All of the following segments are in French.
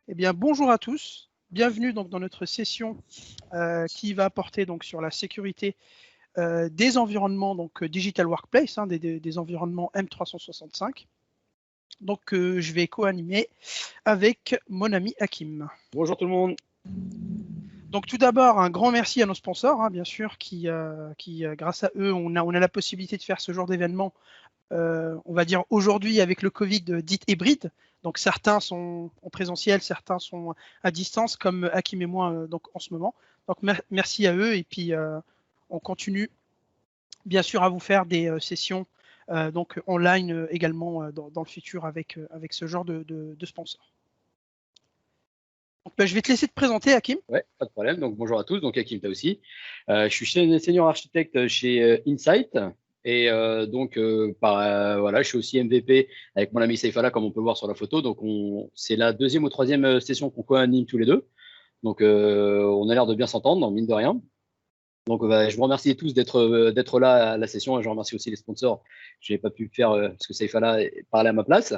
Eh bien, bonjour à tous. Bienvenue donc dans notre session qui va porter donc sur la sécurité des environnements donc Digital Workplace, des environnements M365. Donc, je vais co-animer avec mon ami Hakim. Bonjour tout le monde. Donc, tout d'abord, un grand merci à nos sponsors, bien sûr, qui grâce à eux, on a la possibilité de faire ce genre d'événement. On va dire aujourd'hui avec le Covid dit hybride. Donc certains sont en présentiel, certains sont à distance, comme Hakim et moi donc en ce moment. Donc merci à eux et puis on continue bien sûr à vous faire des sessions donc online également dans le futur avec ce genre de sponsors. Donc, je vais te laisser te présenter, Hakim. Ouais, pas de problème. Donc bonjour à tous. Donc Hakim aussi. Je suis senior architecte chez Insight et voilà, je suis aussi MVP avec mon ami Saifala comme on peut voir sur la photo. Donc c'est la deuxième ou troisième session qu'on co-anime tous les deux. Donc on a l'air de bien s'entendre, mine de rien. Donc, je vous remercie tous d'être là à la session. Et je remercie aussi les sponsors. Je n'ai pas pu le faire parce que Saifala parlait à ma place.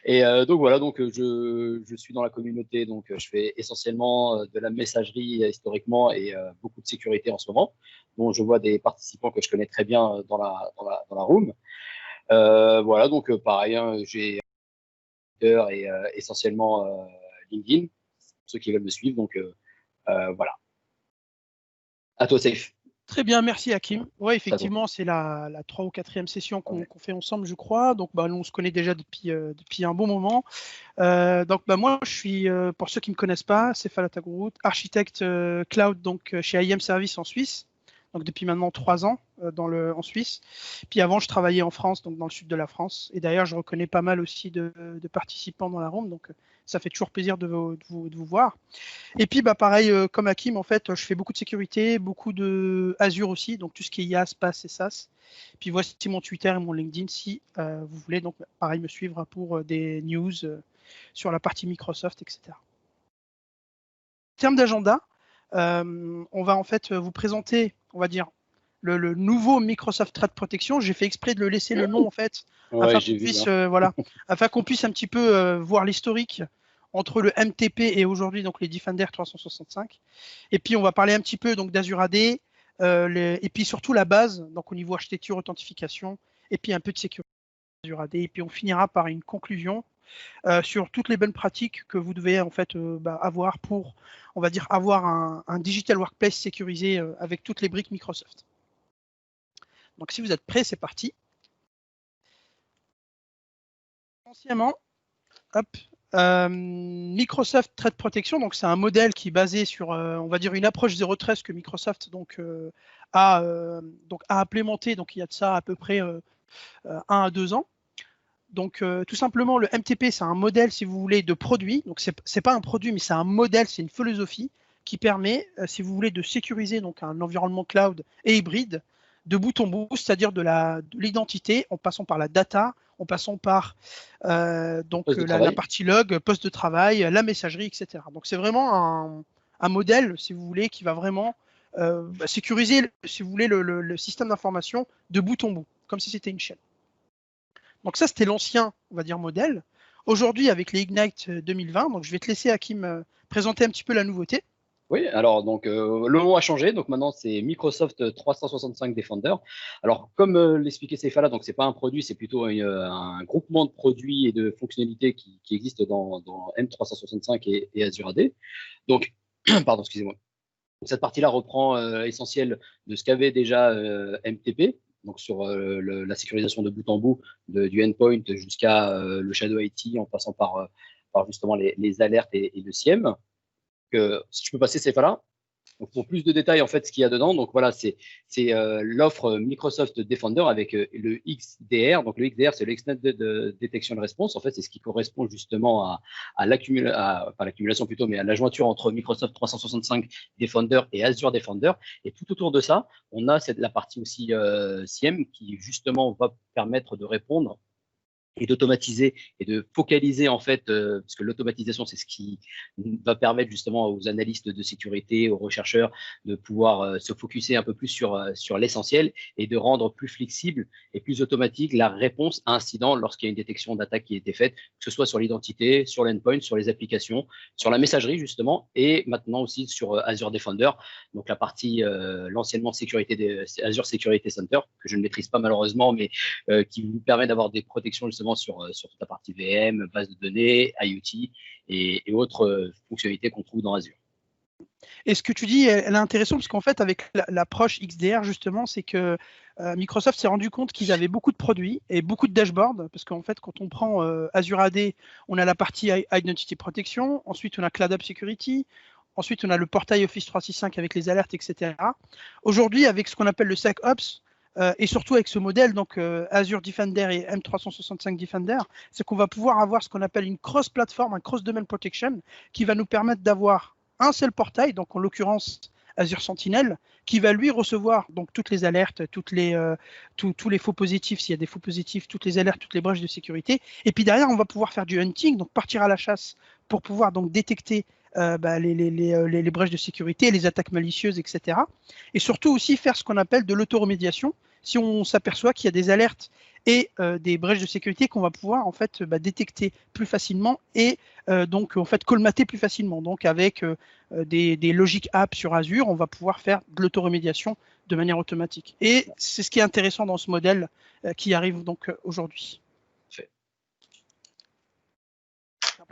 Et donc voilà, je suis dans la communauté. Donc, je fais essentiellement de la messagerie historiquement et beaucoup de sécurité en ce moment. Donc, je vois des participants que je connais très bien dans la room. Voilà, donc pareil, j'ai Twitter et essentiellement LinkedIn, pour ceux qui veulent me suivre. Donc, voilà. À toi, Safe. Très bien, merci Hakim. Oui, effectivement, c'est la 3 ou 4e session qu'on fait ensemble, je crois. Donc, on se connaît déjà depuis un bon moment. Donc, moi, je suis, pour ceux qui ne me connaissent pas, Saifala Tagourou, architecte cloud donc, chez IM Service en Suisse. Donc, depuis maintenant 3 ans en Suisse. Puis avant, je travaillais en France, donc dans le sud de la France. Et d'ailleurs, je reconnais pas mal aussi de participants dans la room. Donc, ça fait toujours plaisir de vous voir. Et puis, pareil, comme Hakim, en fait, je fais beaucoup de sécurité, beaucoup de Azure aussi, donc tout ce qui est IaaS, PaaS et SaaS. Puis voici mon Twitter et mon LinkedIn si vous voulez, donc pareil, me suivre pour des news sur la partie Microsoft, etc. En termes d'agenda, on va en fait vous présenter, on va dire, le nouveau Microsoft Threat Protection. J'ai fait exprès de le laisser le nom, en fait, Ouais, afin qu'on puisse un petit peu voir l'historique entre le MTP et aujourd'hui donc les Defender 365. Et puis on va parler un petit peu donc d'Azure AD et puis surtout la base, donc au niveau architecture, authentification, et puis un peu de sécurité Azure AD. Et puis on finira par une conclusion sur toutes les bonnes pratiques que vous devez en fait avoir pour, on va dire, avoir un digital workplace sécurisé avec toutes les briques Microsoft. Donc si vous êtes prêts, c'est parti. Essentiellement, hop, Microsoft Threat Protection, donc c'est un modèle qui est basé sur, on va dire, une approche zéro trust que Microsoft a implémenté. Donc il y a de ça à peu près 1 à 2 ans. Donc tout simplement, le MTP, c'est un modèle, si vous voulez, de produit. Donc c'est pas un produit, mais c'est un modèle, c'est une philosophie qui permet, si vous voulez, de sécuriser donc un environnement cloud et hybride de bout en bout, c'est-à-dire de l'identité, en passant par la data, en passant par la partie log, poste de travail, la messagerie, etc. Donc c'est vraiment un modèle, si vous voulez, qui va vraiment sécuriser, si vous voulez, le système d'information de bout en bout, comme si c'était une chaîne. Donc ça, c'était l'ancien, on va dire, modèle. Aujourd'hui, avec les Ignite 2020, donc je vais te laisser, Hakim, présenter un petit peu la nouveauté. Oui, alors donc le nom a changé, donc maintenant c'est Microsoft 365 Defender. Alors comme l'expliquait Saifala, donc c'est pas un produit, c'est plutôt un groupement de produits et de fonctionnalités qui existent dans M365 et Azure AD. Donc, pardon, excusez-moi. Cette partie-là reprend l'essentiel de ce qu'avait déjà MTP, donc sur la sécurisation de bout en bout du endpoint jusqu'à le Shadow IT en passant par justement les alertes et le SIEM. Si je peux passer, c'est pas là. Donc, pour plus de détails, en fait, ce qu'il y a dedans, donc voilà, c'est l'offre Microsoft Defender avec le XDR. Donc, le XDR, c'est le Extended Detection Response. En fait, c'est ce qui correspond justement à l'accumulation plutôt, mais à la jointure entre Microsoft 365 Defender et Azure Defender. Et tout autour de ça, on a la partie aussi SIEM qui, justement, va permettre de répondre et d'automatiser et de focaliser en fait, parce que l'automatisation, c'est ce qui va permettre justement aux analystes de sécurité, aux rechercheurs de pouvoir se focuser un peu plus sur l'essentiel et de rendre plus flexible et plus automatique la réponse à incident lorsqu'il y a une détection d'attaque qui a été faite, que ce soit sur l'identité, sur l'endpoint, sur les applications, sur la messagerie justement, et maintenant aussi sur Azure Defender, donc la partie l'anciennement sécurité Azure Security Center, que je ne maîtrise pas malheureusement, mais qui vous permet d'avoir des protections justement sur toute la partie VM, base de données, IoT et autres fonctionnalités qu'on trouve dans Azure. Et ce que tu dis, elle est intéressante parce qu'en fait, avec l'approche XDR, justement, c'est que Microsoft s'est rendu compte qu'ils avaient beaucoup de produits et beaucoup de dashboards. Parce qu'en fait, quand on prend Azure AD, on a la partie Identity Protection, ensuite on a Cloud App Security, ensuite on a le portail Office 365 avec les alertes, etc. Aujourd'hui, avec ce qu'on appelle le SecOps, et surtout avec ce modèle, donc Azure Defender et M365 Defender, c'est qu'on va pouvoir avoir ce qu'on appelle une cross-platform, un cross-domain protection, qui va nous permettre d'avoir un seul portail, donc en l'occurrence Azure Sentinel, qui va lui recevoir donc toutes les alertes, tous les faux positifs, s'il y a des faux positifs, toutes les alertes, toutes les brèches de sécurité. Et puis derrière, on va pouvoir faire du hunting, donc partir à la chasse pour pouvoir donc détecter les brèches de sécurité, les attaques malicieuses, etc. Et surtout aussi faire ce qu'on appelle de l'autoremédiation. Si on s'aperçoit qu'il y a des alertes et des brèches de sécurité qu'on va pouvoir en fait détecter plus facilement et donc en fait colmater plus facilement. Donc avec des logic apps sur Azure, on va pouvoir faire de l'autoremédiation de manière automatique. Et c'est ce qui est intéressant dans ce modèle qui arrive donc aujourd'hui.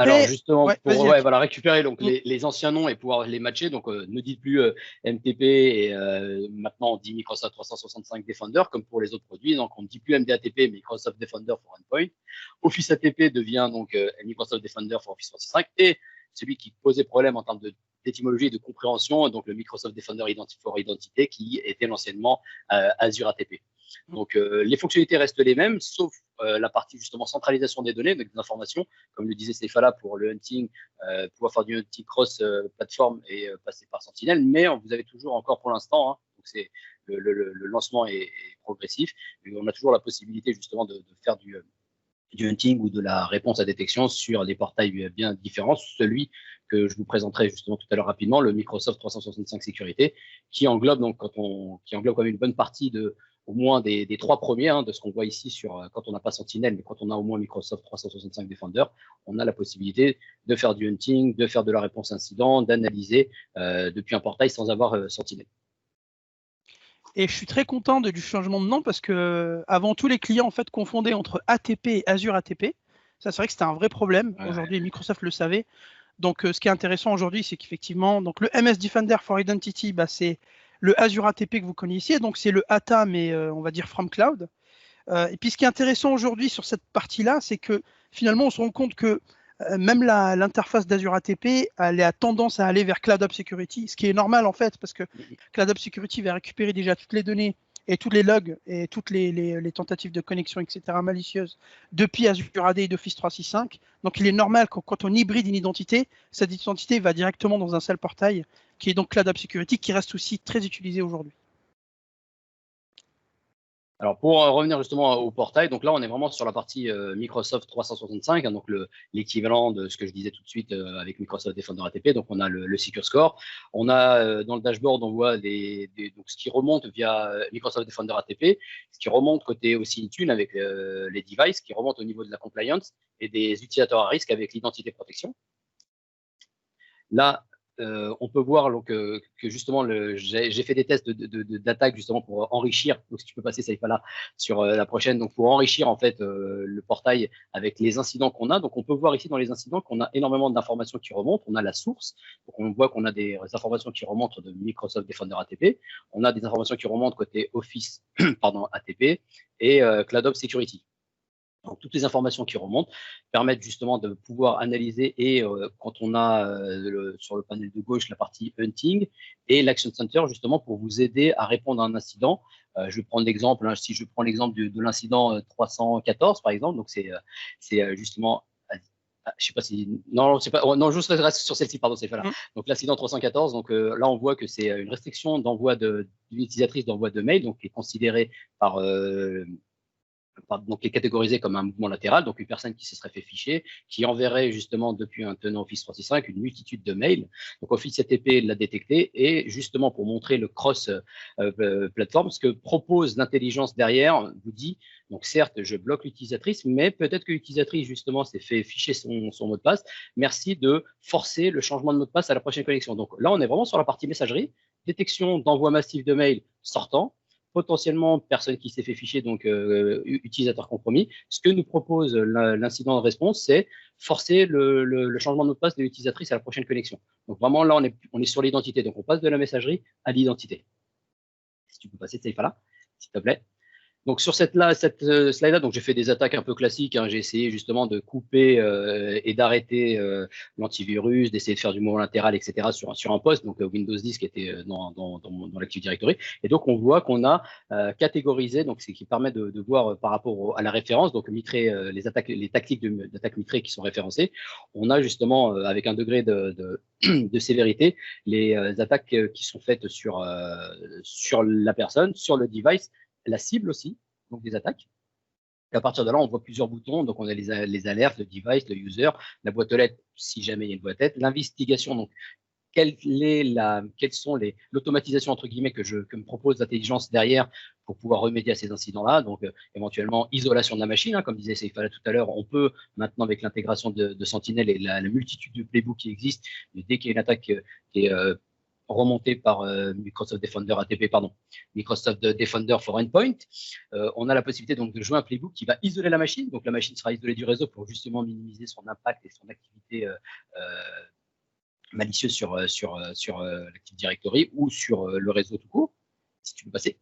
Alors justement, pour voilà, récupérer donc les anciens noms et pouvoir les matcher, donc ne dites plus MTP et maintenant on dit Microsoft 365 Defender comme pour les autres produits, donc on ne dit plus MDATP, Microsoft Defender for Endpoint. Office ATP devient donc Microsoft Defender for Office 365 et celui qui posait problème en termes d'étymologie et de compréhension, donc le Microsoft Defender for Identité qui était l'anciennement Azure ATP. Donc les fonctionnalités restent les mêmes, sauf la partie justement centralisation des données, donc des informations, comme le disait Stéphane pour le hunting, pouvoir faire du hunting cross-plateforme et passer par Sentinel, mais vous avez toujours encore pour l'instant, donc c'est le lancement est progressif, mais on a toujours la possibilité justement de faire du hunting ou de la réponse à détection sur des portails bien différents, celui que je vous présenterai justement tout à l'heure rapidement, le Microsoft 365 Sécurité, qui englobe donc qui englobe quand même une bonne partie au moins des trois premiers, de ce qu'on voit ici sur quand on n'a pas Sentinel, mais quand on a au moins Microsoft 365 Defender, on a la possibilité de faire du hunting, de faire de la réponse incident, d'analyser depuis un portail sans avoir Sentinel. Et je suis très content du changement de nom parce que avant tous les clients en fait confondaient entre ATP et Azure ATP. Ça, c'est vrai que c'était un vrai problème. Ouais. Aujourd'hui, Microsoft le savait. Donc, ce qui est intéressant aujourd'hui, c'est qu'effectivement, donc le MS Defender for Identity, c'est le Azure ATP que vous connaissiez. Donc, c'est le ATA, mais on va dire from cloud. Et puis, ce qui est intéressant aujourd'hui sur cette partie-là, c'est que finalement, on se rend compte que même l'interface d'Azure ATP, elle a tendance à aller vers Cloud App Security, ce qui est normal en fait, parce que Cloud App Security va récupérer déjà toutes les données et tous les logs et toutes les tentatives de connexion, etc. malicieuses depuis Azure AD et d'Office 365. Donc il est normal que quand on hybride une identité, cette identité va directement dans un seul portail qui est donc Cloud App Security, qui reste aussi très utilisé aujourd'hui. Alors, pour revenir justement au portail, donc là, on est vraiment sur la partie Microsoft 365, donc l'équivalent de ce que je disais tout de suite avec Microsoft Defender ATP. Donc, on a le Secure Score. On a dans le dashboard, on voit donc, ce qui remonte via Microsoft Defender ATP, ce qui remonte côté aussi Intune avec les devices, qui remonte au niveau de la compliance et des utilisateurs à risque avec l'identité protection. Là, on peut voir donc, que justement, j'ai fait des tests d'attaque justement pour enrichir, donc si tu peux passer ça là sur la prochaine, donc pour enrichir en fait le portail avec les incidents qu'on a. Donc on peut voir ici dans les incidents qu'on a énormément d'informations qui remontent, on a la source, donc on voit qu'on a des informations qui remontent de Microsoft Defender ATP, on a des informations qui remontent côté Office ATP et Cloud App Security. Donc, toutes les informations qui remontent permettent justement de pouvoir analyser et quand on a sur le panel de gauche la partie hunting et l'Action Center justement pour vous aider à répondre à un incident. Je vais prendre l'exemple, si je prends l'exemple de l'incident 314 par exemple, donc c'est justement, je sais pas si, non, c'est pas, non, je reste sur celle-ci, pardon, c'est pas là. Donc l'incident 314, donc là on voit que c'est une restriction d'envoi d'une utilisatrice d'envoi de mail, donc qui est considérée par donc qui est catégorisé comme un mouvement latéral, donc une personne qui se serait fait ficher, qui enverrait justement depuis un tenant Office 365 une multitude de mails. Donc Office CTP l'a détecté et justement pour montrer le cross plateforme, ce que propose l'intelligence derrière vous dit, donc certes je bloque l'utilisatrice, mais peut-être que l'utilisatrice justement s'est fait ficher son mot de passe. Merci de forcer le changement de mot de passe à la prochaine connexion. Donc là on est vraiment sur la partie messagerie, détection d'envoi massif de mails sortant, potentiellement personne qui s'est fait ficher, donc utilisateur compromis. Ce que nous propose l'incident de réponse, c'est forcer le changement de mot de passe de l'utilisatrice à la prochaine connexion. Donc vraiment là, on est sur l'identité. Donc on passe de la messagerie à l'identité. Si tu peux passer cette là, s'il te plaît. Donc sur cette slide-là, donc j'ai fait des attaques un peu classiques. Hein. J'ai essayé justement de couper et d'arrêter l'antivirus, d'essayer de faire du mouvement latéral, etc. sur un poste, donc Windows 10 qui était dans l'Active Directory. Et donc on voit qu'on a catégorisé, donc c'est qui permet de voir par rapport à la référence, donc Mitré, les tactiques d'attaque Mitré qui sont référencées. On a justement avec un degré de sévérité les attaques qui sont faites sur la personne, sur le device, la cible aussi, donc des attaques. Et à partir de là, on voit plusieurs boutons. Donc, on a les alertes, le device, le user, la boîte aux lettres, si jamais il y a une boîte aux lettres, l'investigation. Donc, quelle sont l'automatisation entre guillemets que me propose l'intelligence derrière pour pouvoir remédier à ces incidents-là. Donc, éventuellement, isolation de la machine, hein, comme disait Seifala tout à l'heure. On peut maintenant, avec l'intégration de Sentinel et la multitude de playbooks qui existent, dès qu'il y a une attaque qui est remonté par Microsoft Defender ATP, pardon, Microsoft Defender for Endpoint. On a la possibilité donc de jouer un playbook qui va isoler la machine. Donc la machine sera isolée du réseau pour justement minimiser son impact et son activité malicieuse sur l'Active Directory ou sur le réseau tout court. Si tu peux passer.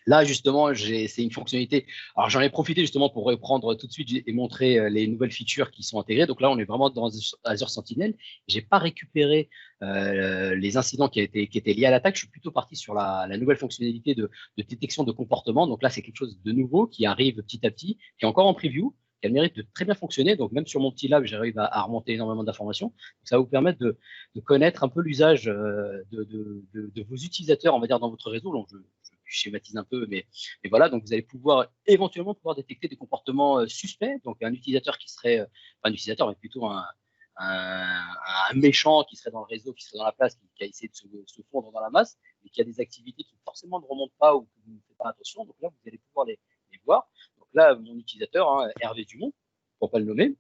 Là, justement, c'est une fonctionnalité. Alors, j'en ai profité justement pour reprendre tout de suite et montrer les nouvelles features qui sont intégrées. Donc là, on est vraiment dans Azure Sentinel. J'ai pas récupéré les incidents qui étaient liés à l'attaque. Je suis plutôt parti sur la nouvelle fonctionnalité de détection de comportement. Donc là, c'est quelque chose de nouveau qui arrive petit à petit, qui est encore en preview, qui a le mérite de très bien fonctionner. Donc même sur mon petit lab, j'arrive à remonter énormément d'informations. Ça va vous permettre de connaître un peu l'usage de vos utilisateurs, on va dire, dans votre réseau. Donc, je schématise un peu, mais voilà, donc vous allez éventuellement pouvoir détecter des comportements suspects, donc un utilisateur qui serait, pas un utilisateur, mais plutôt un méchant qui serait dans le réseau, qui serait dans la place, qui a essayé de se fondre dans la masse, mais qui a des activités qui forcément ne remontent pas ou que vous ne faites pas attention, donc là, vous allez pouvoir les voir. Donc là, mon utilisateur, hein, Hervé Dumont, pour ne pas le nommer,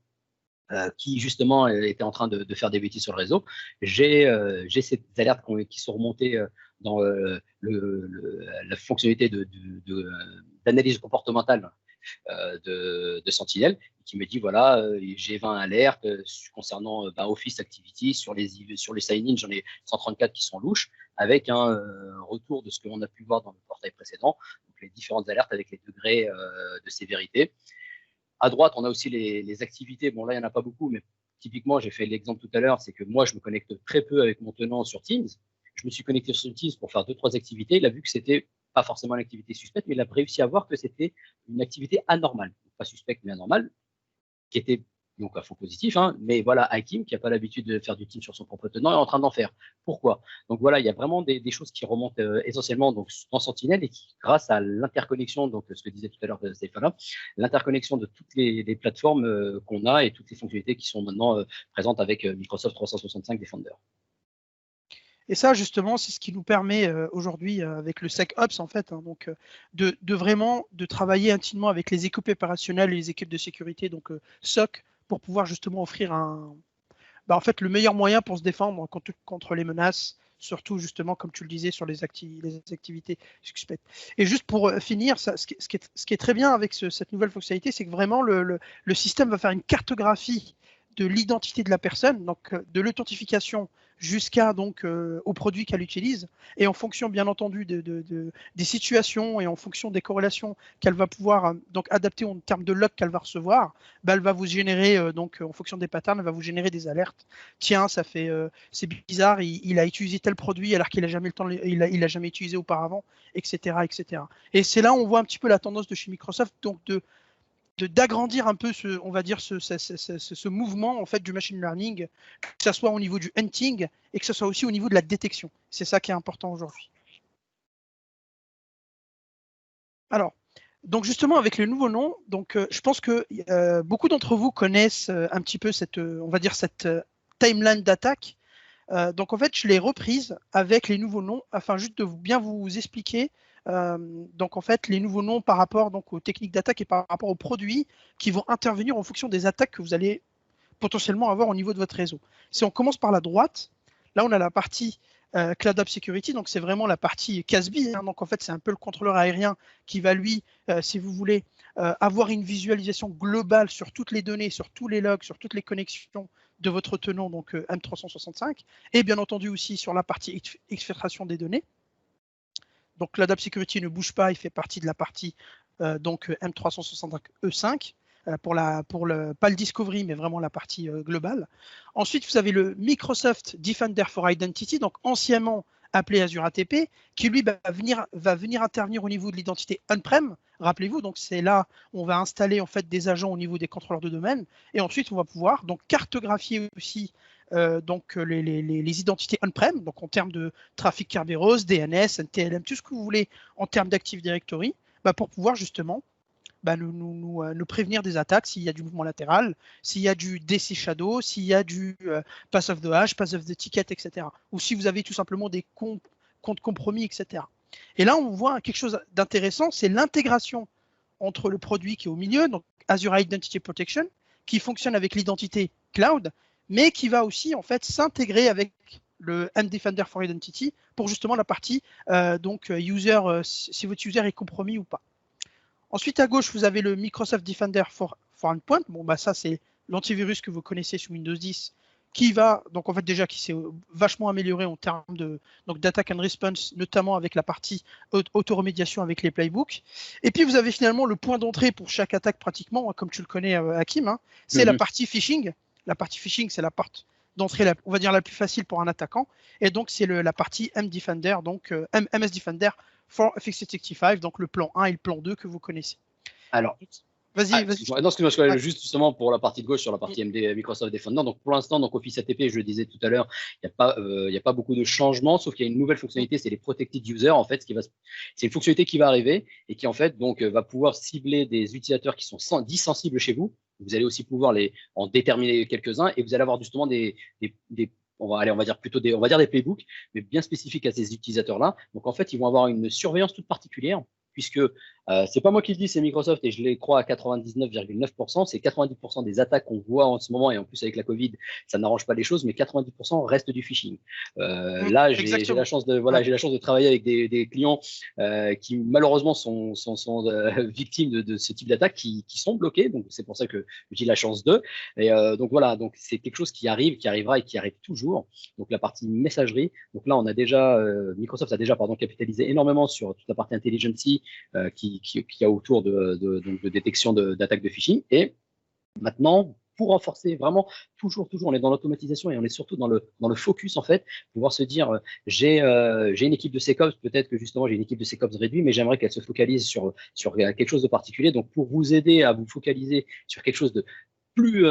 qui justement était en train de faire des bêtises sur le réseau. J'ai ces alertes qui sont remontées dans la fonctionnalité d'analyse comportementale de Sentinel, qui me dit voilà, j'ai 20 alertes concernant Office Activity, sur les sign-in, j'en ai 134 qui sont louches, avec un retour de ce que l'on a pu voir dans le portail précédent, donc les différentes alertes avec les degrés de sévérité. À droite, on a aussi les activités. Bon, là, il n'y en a pas beaucoup, mais typiquement, j'ai fait l'exemple tout à l'heure, c'est que moi, je me connecte très peu avec mon tenant sur Teams. Je me suis connecté sur Teams pour faire 2-3 activités. Il a vu que c'était pas forcément une activité suspecte, mais il a réussi à voir que c'était une activité anormale. Pas suspecte, mais anormale, qui était donc à faux positif, hein, mais voilà, Hakim, qui n'a pas l'habitude de faire du team sur son propre tenant, est en train d'en faire. Pourquoi? Donc voilà, il y a vraiment des choses qui remontent essentiellement donc, dans Sentinel et qui, grâce à l'interconnexion, donc ce que disait tout à l'heure Stéphane, l'interconnexion de toutes les plateformes qu'on a et toutes les fonctionnalités qui sont maintenant présentes avec Microsoft 365 Defender. Et ça, justement, c'est ce qui nous permet aujourd'hui, avec le SecOps, en fait, hein, donc, de vraiment de travailler intimement avec les équipes opérationnelles et les équipes de sécurité, donc SOC, pour pouvoir justement offrir en fait, le meilleur moyen pour se défendre contre les menaces, surtout justement, comme tu le disais, sur les activités suspectes. Et juste pour finir, ce qui est très bien avec cette nouvelle fonctionnalité, c'est que vraiment le système va faire une cartographie de l'identité de la personne, donc de l'authentification jusqu'à donc au produit qu'elle utilise, et en fonction bien entendu des situations et en fonction des corrélations qu'elle va pouvoir donc adapter en termes de log qu'elle va recevoir, elle va vous générer donc en fonction des patterns, elle va vous générer des alertes. Tiens, ça fait c'est bizarre, il a utilisé tel produit alors qu'il a jamais il a jamais utilisé auparavant, etc., etc. Et c'est là où on voit un petit peu la tendance de chez Microsoft, donc d'agrandir un peu on va dire ce mouvement en fait du machine learning, que ce soit au niveau du hunting et que ce soit aussi au niveau de la détection. C'est ça qui est important aujourd'hui. Alors, Donc justement, avec les nouveaux noms, donc je pense que beaucoup d'entre vous connaissent un petit peu cette, on va dire cette timeline d'attaque. Donc en fait, je l'ai reprise avec les nouveaux noms afin juste de bien vous expliquer. Donc en fait, les nouveaux noms par rapport donc aux techniques d'attaque et par rapport aux produits qui vont intervenir en fonction des attaques que vous allez potentiellement avoir au niveau de votre réseau. Si on commence par la droite, là on a la partie Cloud App Security, donc c'est vraiment la partie CASB, hein, donc en fait c'est un peu le contrôleur aérien qui va lui, si vous voulez, avoir une visualisation globale sur toutes les données, sur tous les logs, sur toutes les connexions de votre tenant, donc M365, et bien entendu aussi sur la partie exfiltration des données. Donc Cloud App Security ne bouge pas, il fait partie de la partie donc M365E5 pour pas le discovery, mais vraiment la partie globale. Ensuite, vous avez le Microsoft Defender for Identity, donc anciennement appelé Azure ATP, qui lui va venir intervenir au niveau de l'identité on-prem. Rappelez-vous, donc c'est là où on va installer en fait des agents au niveau des contrôleurs de domaine, et ensuite on va pouvoir donc cartographier aussi donc les identités on-prem, donc en termes de trafic Kerberos, DNS, NTLM, tout ce que vous voulez en termes d'Active Directory, pour pouvoir justement nous prévenir des attaques s'il y a du mouvement latéral, s'il y a du DC Shadow, s'il y a du Pass of the Hash, Pass of the Ticket, etc. Ou si vous avez tout simplement des comptes compromis, etc. Et là, on voit quelque chose d'intéressant, c'est l'intégration entre le produit qui est au milieu, donc Azure Identity Protection, qui fonctionne avec l'identité cloud, mais qui va aussi en fait s'intégrer avec le MDefender for Identity pour justement la partie donc user, si votre user est compromis ou pas. Ensuite, à gauche, vous avez le Microsoft Defender for Endpoint. Bon, ça, c'est l'antivirus que vous connaissez sous Windows 10 qui va, donc en fait, déjà, qui s'est vachement amélioré en termes d'attack and response, notamment avec la partie auto-remédiation avec les playbooks. Et puis, vous avez finalement le point d'entrée pour chaque attaque, pratiquement, comme tu le connais, Hakim, hein, c'est la partie phishing. La partie phishing, c'est la porte d'entrée, on va dire, la plus facile pour un attaquant. Et donc, c'est la partie MDefender, donc MS Defender for Office365, donc le plan 1 et le plan 2 que vous connaissez. Alors, vas-y. Non, excuse-moi, juste justement pour la partie de gauche sur la partie Microsoft Defender. Donc pour l'instant, donc Office ATP, je le disais tout à l'heure, il n'y a pas beaucoup de changements, sauf qu'il y a une nouvelle fonctionnalité, c'est les Protected Users. En fait, c'est une fonctionnalité qui va arriver et qui en fait donc va pouvoir cibler des utilisateurs qui sont dits sensibles chez vous. Vous allez aussi pouvoir en déterminer quelques-uns et vous allez avoir justement on va dire des playbooks, mais bien spécifiques à ces utilisateurs-là. Donc en fait, ils vont avoir une surveillance toute particulière, puisque c'est pas moi qui le dis, c'est Microsoft et je les crois à 99,9%. C'est 90% des attaques qu'on voit en ce moment, et en plus avec la Covid, ça n'arrange pas les choses, mais 90% reste du phishing. Là, j'ai la chance de travailler avec des clients qui malheureusement sont victimes de ce type d'attaques, qui sont bloqués. Donc c'est pour ça que j'ai la chance d'eux. Et donc voilà, donc c'est quelque chose qui arrivera et qui arrive toujours. Donc la partie messagerie. Donc là, Microsoft a déjà capitalisé énormément sur toute la partie intelligence qui y a autour de détection d'attaques de phishing. Et maintenant, pour renforcer vraiment, toujours, on est dans l'automatisation et on est surtout dans le focus en fait, pouvoir se dire j'ai une équipe de SecOps, peut-être que justement j'ai une équipe de SecOps réduite, mais j'aimerais qu'elle se focalise sur quelque chose de particulier. Donc pour vous aider à vous focaliser sur quelque chose de plus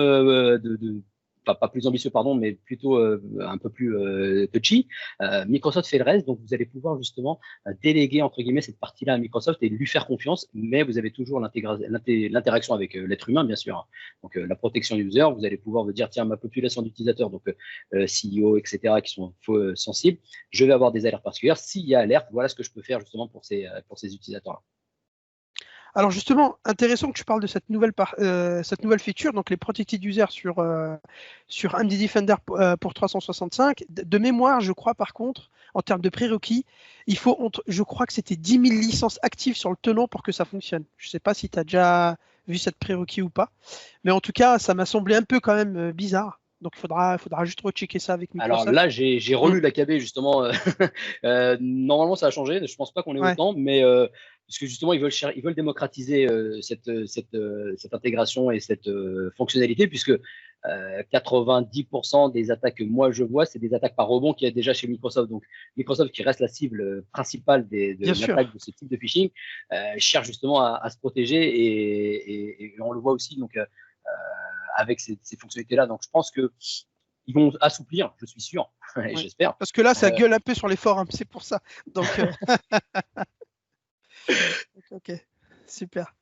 pas plus ambitieux, pardon, mais plutôt un peu plus touchy. Microsoft fait le reste, donc vous allez pouvoir justement déléguer entre guillemets cette partie-là à Microsoft et lui faire confiance, mais vous avez toujours l'interaction avec l'être humain, bien sûr. Donc la protection user, vous allez pouvoir vous dire tiens, ma population d'utilisateurs, donc CEO, etc., qui sont sensibles, je vais avoir des alertes particulières. S'il y a alerte, voilà ce que je peux faire justement pour ces utilisateurs-là. Alors justement, intéressant que tu parles de cette nouvelle feature, donc les Protected Users sur MD Defender pour 365. De mémoire, je crois par contre, en termes de prérequis, il faut, je crois que c'était 10 000 licences actives sur le tenant pour que ça fonctionne. Je ne sais pas si tu as déjà vu cette prérequis ou pas, mais en tout cas, ça m'a semblé un peu quand même bizarre. Donc, il faudra juste rechecker ça avec Microsoft. Alors là, j'ai relu l'AKB justement. Normalement, ça a changé. Je pense pas qu'on ait autant, mais parce que justement, ils veulent démocratiser cette intégration et cette fonctionnalité, puisque 90% des attaques que moi je vois, c'est des attaques par rebond qu'il y a déjà chez Microsoft. Donc Microsoft, qui reste la cible principale de l'attaque de ce type de phishing, cherche justement à se protéger et on le voit aussi donc avec ces fonctionnalités-là. Donc je pense que ils vont assouplir, je suis sûr, et j'espère. Parce que là, ça gueule un peu sur les forums, c'est pour ça. Donc, ok. Super.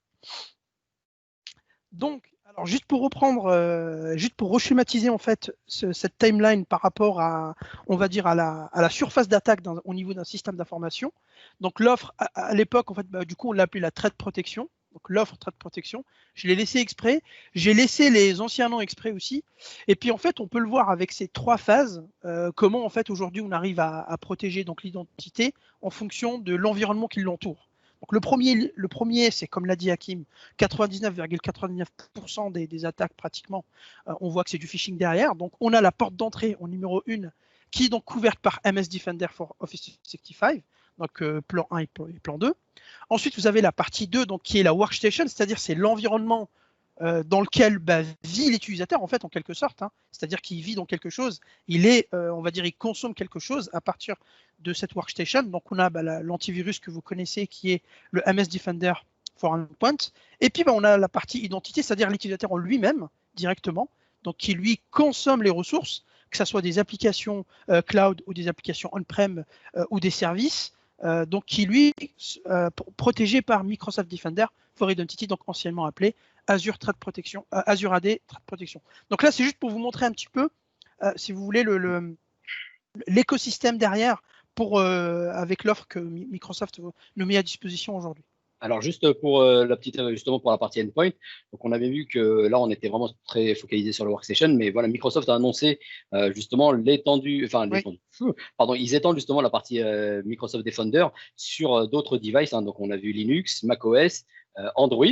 Donc, alors juste pour reprendre, juste pour reschématiser en fait cette timeline par rapport à, on va dire à la surface d'attaque au niveau d'un système d'information. Donc l'offre à l'époque, en fait, du coup, on l'a appelé la threat protection. Donc l'offre threat protection, je l'ai laissé exprès. J'ai laissé les anciens noms exprès aussi. Et puis en fait, on peut le voir avec ces trois phases, comment en fait aujourd'hui on arrive à protéger donc l'identité en fonction de l'environnement qui l'entoure. Donc le premier c'est comme l'a dit Hakim, 99,99% des attaques pratiquement, on voit que c'est du phishing derrière. Donc on a la porte d'entrée en numéro 1 qui est donc couverte par MS Defender for Office 365, donc plan 1 et plan 2. Ensuite, vous avez la partie 2, donc, qui est la workstation, c'est-à-dire c'est l'environnement dans lequel vit l'utilisateur, en fait, en quelque sorte. Hein. C'est-à-dire qu'il vit dans quelque chose, on va dire, il consomme quelque chose à partir de cette workstation. Donc, on a l'antivirus que vous connaissez, qui est le MS Defender for Endpoint. Et puis, on a la partie identité, c'est-à-dire l'utilisateur en lui-même, directement, donc qui, lui, consomme les ressources, que ce soit des applications cloud ou des applications on-prem ou des services, donc qui lui protégé par Microsoft Defender for Identity, donc anciennement appelé Azure Threat Protection, Azure AD Threat Protection. Donc là, c'est juste pour vous montrer un petit peu, si vous voulez, l'écosystème derrière avec l'offre que Microsoft nous met à disposition aujourd'hui. Alors juste pour justement pour la partie endpoint, donc on avait vu que là on était vraiment très focalisé sur le workstation, mais voilà, Microsoft a annoncé justement l'étendue, pardon, ils étendent justement la partie Microsoft Defender sur d'autres devices, hein, donc on a vu Linux, macOS, Android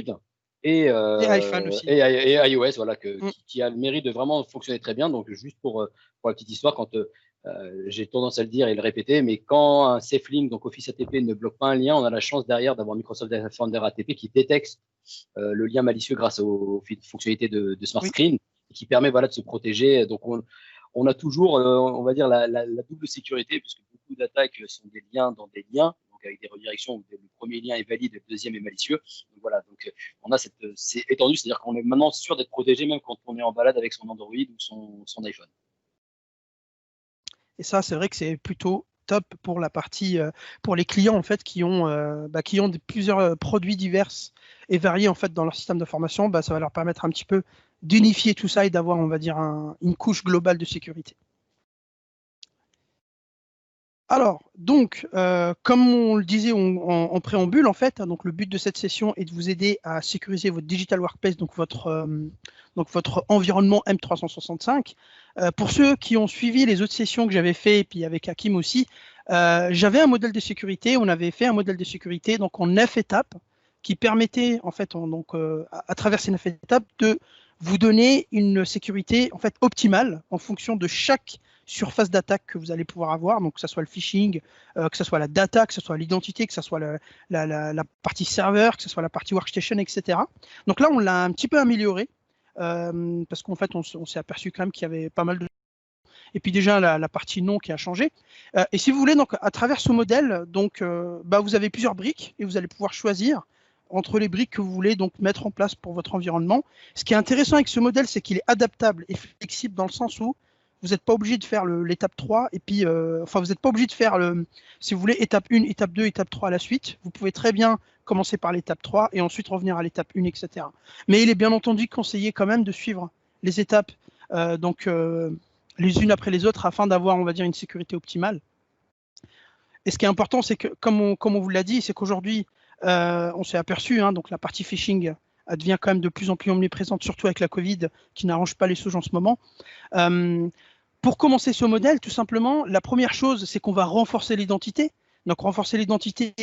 et iPhone aussi. Et iOS, voilà, qui a le mérite de vraiment fonctionner très bien. Donc juste pour la petite histoire, quand j'ai tendance à le dire et le répéter, mais quand un safe link, donc Office ATP, ne bloque pas un lien, on a la chance derrière d'avoir Microsoft Defender ATP qui détecte le lien malicieux grâce aux fonctionnalités de Smart Screen, et qui permet voilà, de se protéger. Donc on a toujours, on va dire, la double sécurité, puisque beaucoup d'attaques sont des liens dans des liens, donc avec des redirections où le premier lien est valide et le deuxième est malicieux. Donc voilà, donc on a c'est étendu, c'est-à-dire qu'on est maintenant sûr d'être protégé même quand on est en balade avec son Android ou son iPhone. Et ça, c'est vrai que c'est plutôt top pour la partie, pour les clients en fait qui ont plusieurs produits divers et variés en fait dans leur système d'information. Ça va leur permettre un petit peu d'unifier tout ça et d'avoir, on va dire, une couche globale de sécurité. Alors, donc, comme on le disait en préambule, en fait, donc le but de cette session est de vous aider à sécuriser votre digital workplace, donc votre environnement M365. Pour ceux qui ont suivi les autres sessions que j'avais fait, et puis avec Hakim aussi, j'avais un modèle de sécurité. On avait fait un modèle de sécurité donc en 9 étapes qui permettait, en fait, à travers ces 9 étapes, de vous donner une sécurité en fait optimale en fonction de chaque surface d'attaque que vous allez pouvoir avoir, donc que ce soit le phishing, que ce soit la data, que ce soit l'identité, que ce soit la partie serveur, que ce soit la partie workstation, etc. Donc là, on l'a un petit peu amélioré, parce qu'en fait, on s'est aperçu quand même qu'il y avait pas mal de... Et puis déjà, la partie nom qui a changé. Et si vous voulez, donc, à travers ce modèle, donc, vous avez plusieurs briques et vous allez pouvoir choisir entre les briques que vous voulez donc mettre en place pour votre environnement. Ce qui est intéressant avec ce modèle, c'est qu'il est adaptable et flexible dans le sens où vous n'êtes pas obligé de faire l'étape 3 et puis, vous n'êtes pas obligé de faire, si vous voulez, étape 1, étape 2, étape 3 à la suite. Vous pouvez très bien commencer par l'étape 3 et ensuite revenir à l'étape 1, etc. Mais il est bien entendu conseillé quand même de suivre les étapes les unes après les autres afin d'avoir, on va dire, une sécurité optimale. Et ce qui est important, c'est que, comme on vous l'a dit, c'est qu'aujourd'hui, on s'est aperçu, hein, donc la partie phishing elle devient quand même de plus en plus omniprésente, surtout avec la Covid, qui n'arrange pas les choses en ce moment. Pour commencer ce modèle, tout simplement, la première chose, c'est qu'on va renforcer l'identité. Donc, renforcer l'identité,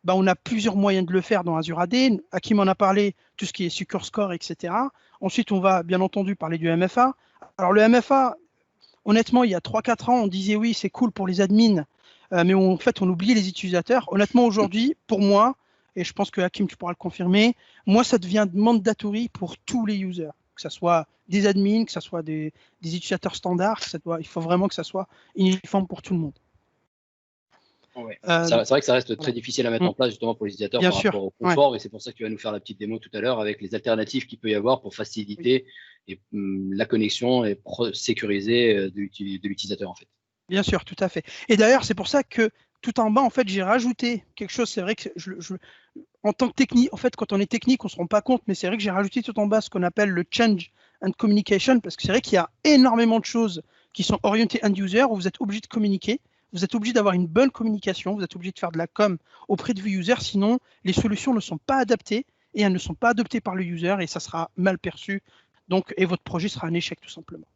on a plusieurs moyens de le faire dans Azure AD. Hakim en a parlé, tout ce qui est Secure Score, etc. Ensuite, on va bien entendu parler du MFA. Alors, le MFA, honnêtement, il y a 3-4 ans, on disait oui, c'est cool pour les admins, mais en fait, on oubliait les utilisateurs. Honnêtement, aujourd'hui, pour moi, et je pense que Hakim, tu pourras le confirmer, moi, ça devient mandatory pour tous les users, que ce soit des admins, que ce soit des utilisateurs standards, il faut vraiment que ça soit uniforme pour tout le monde. Ouais. C'est vrai que ça reste très difficile à mettre en place justement pour les utilisateurs par rapport au confort, et c'est pour ça que tu vas nous faire la petite démo tout à l'heure avec les alternatives qu'il peut y avoir pour faciliter la connexion et sécuriser de l'utilisateur en fait. Bien sûr, tout à fait. Et d'ailleurs, c'est pour ça que tout en bas, en fait, j'ai rajouté quelque chose. C'est vrai que en tant que technique, en fait, quand on est technique, on ne se rend pas compte, mais c'est vrai que j'ai rajouté tout en bas ce qu'on appelle le change and communication, parce que c'est vrai qu'il y a énormément de choses qui sont orientées end-user, où vous êtes obligé de communiquer, vous êtes obligé d'avoir une bonne communication, vous êtes obligé de faire de la com auprès de vos users, sinon les solutions ne sont pas adaptées et elles ne sont pas adoptées par le user et ça sera mal perçu. Donc, et votre projet sera un échec tout simplement.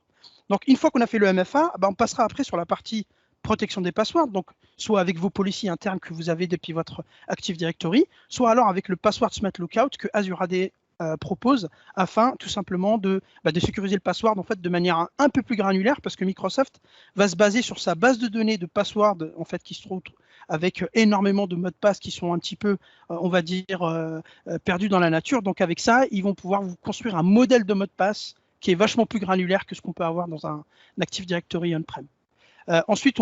Donc, une fois qu'on a fait le MFA, on passera après sur la partie protection des passwords, donc soit avec vos policies internes que vous avez depuis votre Active Directory, soit alors avec le Password Smart Lookout que Azure AD propose afin tout simplement de sécuriser le password en fait, de manière un peu plus granulaire parce que Microsoft va se baser sur sa base de données de password en fait, qui se trouve avec énormément de mots de passe qui sont un petit peu, on va dire, perdus dans la nature. Donc avec ça, ils vont pouvoir vous construire un modèle de mot de passe qui est vachement plus granulaire que ce qu'on peut avoir dans un Active Directory on-prem. Ensuite,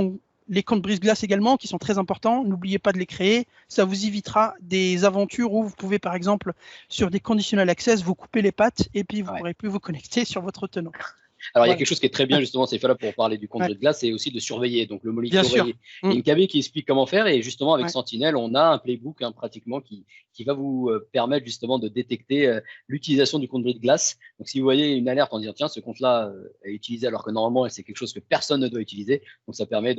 les comptes brise-glace également, qui sont très importants. N'oubliez pas de les créer. Ça vous évitera des aventures où vous pouvez, par exemple, sur des conditional access, vous couper les pattes et puis vous ne pourrez plus vous connecter sur votre tenant. Alors, il y a quelque chose qui est très bien, justement, c'est fait là pour parler du compte brise-glace, c'est aussi de surveiller, donc le monitorer. Il y a une KB qui explique comment faire, et justement, avec Sentinel, on a un playbook pratiquement qui va vous permettre justement de détecter l'utilisation du compte brise-glace. Donc, si vous voyez une alerte en disant, tiens, ce compte-là est utilisé alors que normalement, c'est quelque chose que personne ne doit utiliser, donc ça permet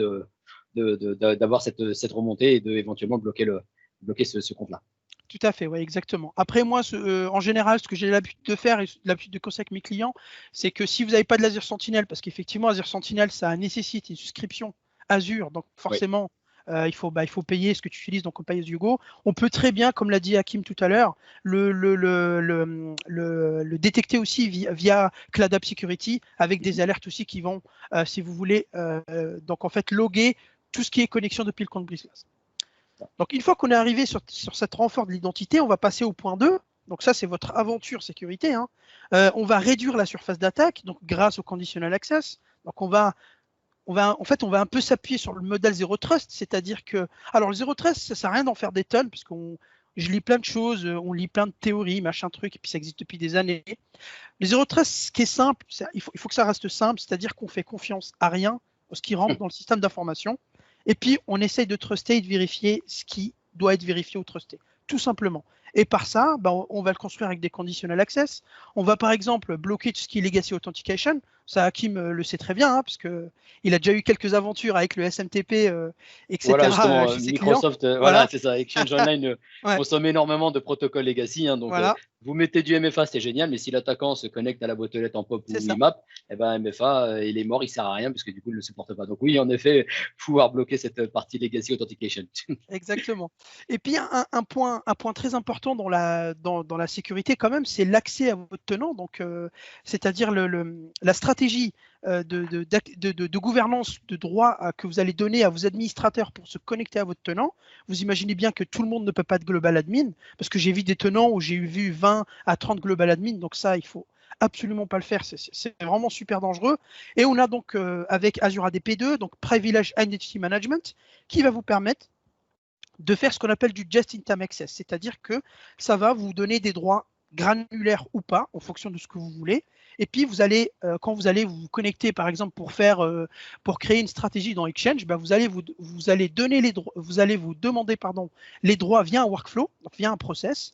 d'avoir cette remontée et d'éventuellement bloquer ce compte-là. Tout à fait, oui, exactement. Après, moi, en général, ce que j'ai l'habitude de faire et l'habitude de conseiller avec mes clients, c'est que si vous n'avez pas de l'Azure Sentinel, parce qu'effectivement, Azure Sentinel, ça nécessite une souscription Azure, donc forcément, il faut payer ce que tu utilises, donc on paye as you go. On peut très bien, comme l'a dit Hakim tout à l'heure, le détecter aussi via Cloud App Security, avec des alertes aussi qui vont, si vous voulez, donc en fait, loguer tout ce qui est connexion depuis le compte brise-glace. Donc, une fois qu'on est arrivé sur cette renfort de l'identité, on va passer au point 2. Donc, ça, c'est votre aventure sécurité. On va réduire la surface d'attaque donc grâce au conditional access. Donc, on va un peu s'appuyer sur le modèle Zero Trust, c'est-à-dire que… Alors, le Zero Trust, ça ne sert à rien d'en faire des tonnes, parce je lis plein de choses, on lit plein de théories, machin truc, et puis ça existe depuis des années. Le Zero Trust, ce qui est simple, il faut que ça reste simple, c'est-à-dire qu'on fait confiance à rien, ce qui rentre dans le système d'information. Et puis, on essaye de truster et de vérifier ce qui doit être vérifié ou trusté, tout simplement. Et par ça, on va le construire avec des conditional access. On va par exemple bloquer tout ce qui est legacy authentication. Ça, Hakim le sait très bien, parce qu'il a déjà eu quelques aventures avec le SMTP, etc. Voilà, justement, Microsoft, voilà, c'est ça. Exchange Online consomme énormément de protocoles legacy. Donc, vous mettez du MFA, c'est génial, mais si l'attaquant se connecte à la boîte aux lettres en POP ou IMAP, MFA, il est mort, il ne sert à rien, parce que du coup, il ne le supporte pas. Donc oui, en effet, pouvoir bloquer cette partie legacy authentication. Exactement. Et puis, un point très important dans la sécurité, quand même, c'est l'accès à votre tenant. Donc, c'est-à-dire la stratégie de gouvernance de droit que vous allez donner à vos administrateurs pour se connecter à votre tenant. Vous imaginez bien que tout le monde ne peut pas être global admin, parce que j'ai vu des tenants où j'ai vu 20 à 30 global admin, donc ça, il faut absolument pas le faire, c'est vraiment super dangereux. Et on a donc avec Azure AD P2, donc Privilege Identity Management, qui va vous permettre de faire ce qu'on appelle du just-in-time access, c'est-à-dire que ça va vous donner des droits granulaires ou pas, en fonction de ce que vous voulez. Et puis, vous allez, quand vous allez vous connecter, par exemple, pour créer une stratégie dans Exchange, vous allez donner les droits, vous allez vous demander les droits via un workflow, donc via un process.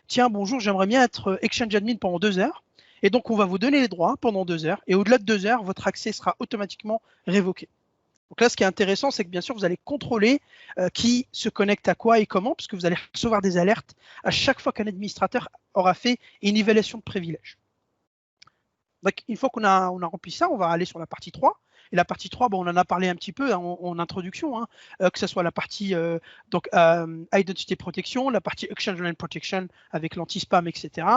Tiens, bonjour, j'aimerais bien être Exchange admin pendant 2 heures. Et donc, on va vous donner les droits pendant 2 heures. Et au-delà de 2 heures, votre accès sera automatiquement révoqué. Donc là, ce qui est intéressant, c'est que bien sûr, vous allez contrôler qui se connecte à quoi et comment, puisque vous allez recevoir des alertes à chaque fois qu'un administrateur aura fait une évaluation de privilèges. Donc, une fois qu'on a rempli ça, on va aller sur la partie 3. Et la partie 3, on en a parlé un petit peu en introduction, que ce soit la partie Identity Protection, la partie Exchange Online Protection avec l'anti-spam, etc.,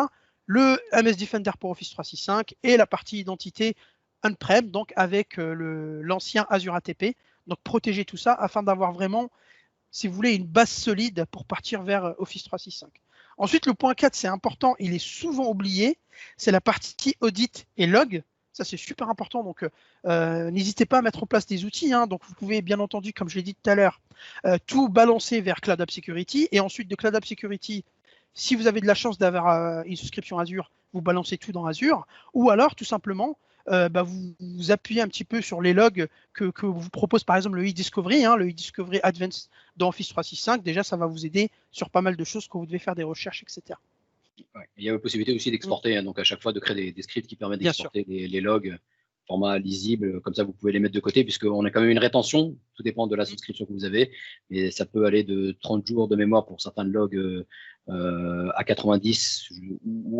le MS Defender pour Office 365 et la partie identité on-prem, donc avec l'ancien Azure ATP. Donc, protéger tout ça afin d'avoir vraiment, si vous voulez, une base solide pour partir vers Office 365. Ensuite, le point 4, c'est important, il est souvent oublié, c'est la partie audit et log. Ça, c'est super important. Donc, n'hésitez pas à mettre en place des outils. Donc, vous pouvez, bien entendu, comme je l'ai dit tout à l'heure, tout balancer vers Cloud App Security. Et ensuite, de Cloud App Security, si vous avez de la chance d'avoir une souscription Azure, vous balancez tout dans Azure. Ou alors, tout simplement, vous appuyez un petit peu sur les logs que vous propose par exemple le e-discovery, le e-discovery Advanced dans Office 365. Déjà, ça va vous aider sur pas mal de choses quand vous devez faire des recherches, etc. Ouais. Il y a la possibilité aussi d'exporter, donc à chaque fois de créer des scripts qui permettent d'exporter les logs format lisible, comme ça vous pouvez les mettre de côté, puisqu'on a quand même une rétention, tout dépend de la souscription que vous avez, et ça peut aller de 30 jours de mémoire pour certains logs à 90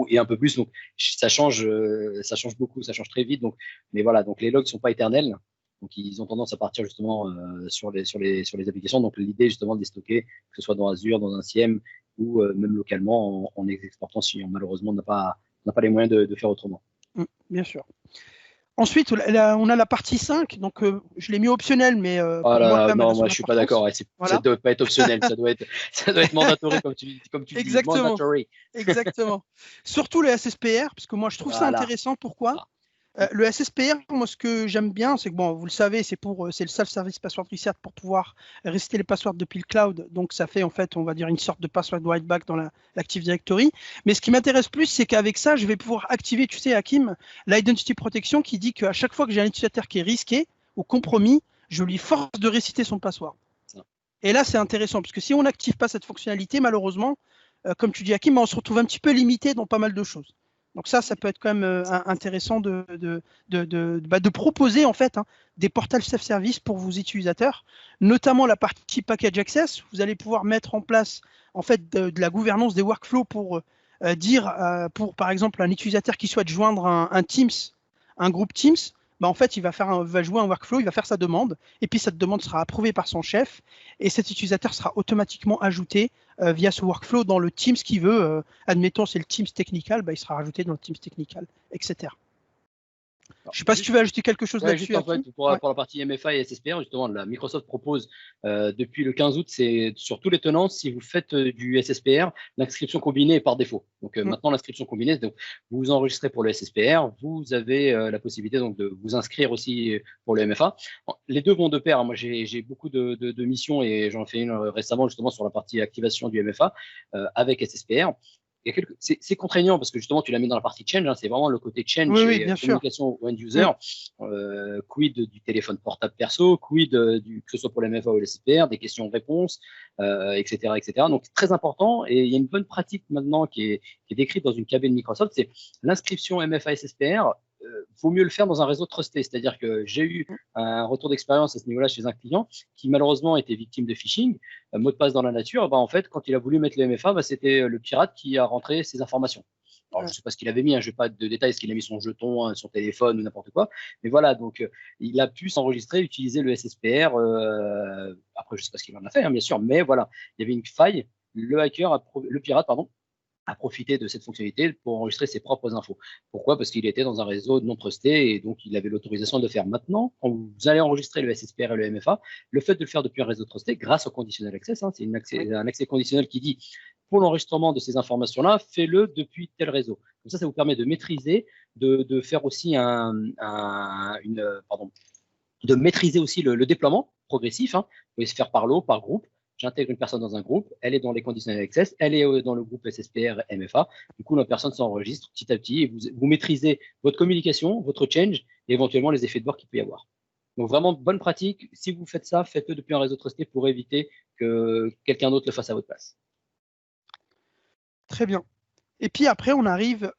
et un peu plus, donc ça change beaucoup, ça change très vite, donc, mais voilà, donc les logs ne sont pas éternels, donc ils ont tendance à partir justement sur les applications, donc l'idée justement de les stocker, que ce soit dans Azure, dans un CIEM, ou même localement en les exportant si malheureusement on n'a pas les moyens de faire autrement. Bien sûr. Ensuite, on a la partie 5, donc je l'ai mis optionnel, mais non, moi je suis pas d'accord. Ça ne doit pas être optionnel, ça doit être mandatory, comme tu Exactement. dis. Mandatory. Exactement. Surtout le SSPR, parce que moi je trouve ça intéressant. Pourquoi ? Le SSPR, moi ce que j'aime bien, c'est que vous le savez, c'est le self-service password reset pour pouvoir réciter les passwords depuis le cloud. Donc ça fait en fait, on va dire une sorte de password write-back dans l'Active Directory. Mais ce qui m'intéresse plus, c'est qu'avec ça, je vais pouvoir activer, tu sais, Hakim, l'identity protection qui dit qu'à chaque fois que j'ai un utilisateur qui est risqué ou compromis, je lui force de réciter son password. Et là, c'est intéressant parce que si on n'active pas cette fonctionnalité, malheureusement, comme tu dis, Hakim, on se retrouve un petit peu limité dans pas mal de choses. Donc ça peut être quand même intéressant de proposer en fait des portails self-service pour vos utilisateurs, notamment la partie package access. Vous allez pouvoir mettre en place en fait de la gouvernance des workflows pour dire pour par exemple un utilisateur qui souhaite joindre un Teams, un groupe Teams. En fait, il va jouer un workflow, il va faire sa demande, et puis cette demande sera approuvée par son chef, et cet utilisateur sera automatiquement ajouté via ce workflow dans le Teams qu'il veut. Admettons, c'est le Teams Technical, il sera rajouté dans le Teams Technical, etc. Je ne sais pas si tu veux ajouter quelque chose là-dessus. En fait, pour la partie MFA et SSPR, justement, Microsoft propose depuis le 15 août, c'est sur tous les tenants, si vous faites du SSPR, l'inscription combinée est par défaut. Donc maintenant, l'inscription combinée, donc, vous vous enregistrez pour le SSPR, vous avez la possibilité donc, de vous inscrire aussi pour le MFA. Les deux vont de pair. Moi, j'ai beaucoup de missions et j'en fais une récemment justement sur la partie activation du MFA avec SSPR. C'est contraignant parce que justement tu l'as mis dans la partie change, c'est vraiment le côté change et communication au end user. Quid du téléphone portable perso, quid que ce soit pour l'MFA ou le SSPR, des questions-réponses, etc., etc. Donc très important, et il y a une bonne pratique maintenant qui est décrite dans une KB de Microsoft, c'est l'inscription MFA SSPR. Vaut mieux le faire dans un réseau trusté, c'est-à-dire que j'ai eu un retour d'expérience à ce niveau-là chez un client qui malheureusement était victime de phishing, mot de passe dans la nature. En fait, quand il a voulu mettre le MFA, c'était le pirate qui a rentré ses informations. Alors, je ne sais pas ce qu'il avait mis, je n'ai pas de détails, est-ce qu'il a mis son jeton, son téléphone ou n'importe quoi, mais voilà, donc il a pu s'enregistrer, utiliser le SSPR. Après, je ne sais pas ce qu'il en a fait, bien sûr, mais voilà, il y avait une faille. Le pirate, a profité de cette fonctionnalité pour enregistrer ses propres infos. Pourquoi ? Parce qu'il était dans un réseau non trusté et donc il avait l'autorisation de le faire. Maintenant, quand vous allez enregistrer le SSPR et le MFA, le fait de le faire depuis un réseau trusté, grâce au conditional access, c'est un accès conditionnel qui dit pour l'enregistrement de ces informations-là, fais-le depuis tel réseau. Comme ça vous permet de maîtriser, de faire aussi de maîtriser aussi le déploiement progressif. Vous pouvez se faire par lot, par groupe. J'intègre une personne dans un groupe, elle est dans les conditionnels access, elle est dans le groupe SSPR MFA. Du coup, la personne s'enregistre petit à petit et vous maîtrisez votre communication, votre change et éventuellement les effets de bord qu'il peut y avoir. Donc vraiment, bonne pratique. Si vous faites ça, faites-le depuis un réseau trusté pour éviter que quelqu'un d'autre le fasse à votre place. Très bien. Et puis après, on arrive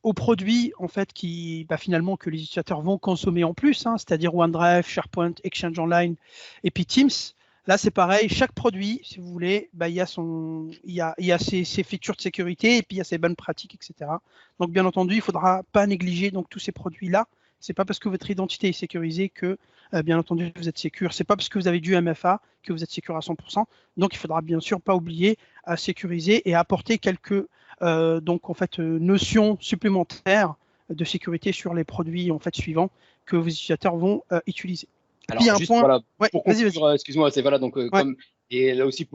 aux produits en fait qui finalement que les utilisateurs vont consommer en plus, c'est-à-dire OneDrive, SharePoint, Exchange Online et puis Teams. Là, c'est pareil, chaque produit, si vous voulez, il y a ses features de sécurité et puis il y a ses bonnes pratiques, etc. Donc, bien entendu, il ne faudra pas négliger donc, tous ces produits-là. Ce n'est pas parce que votre identité est sécurisée que, bien entendu, vous êtes sécure. Ce n'est pas parce que vous avez du MFA que vous êtes sécure à 100%. Donc, il ne faudra bien sûr pas oublier à sécuriser et à apporter quelques notions supplémentaires de sécurité sur les produits suivants que vos utilisateurs vont utiliser. Alors, juste pour conclure, excuse-moi, c'est voilà, donc et là aussi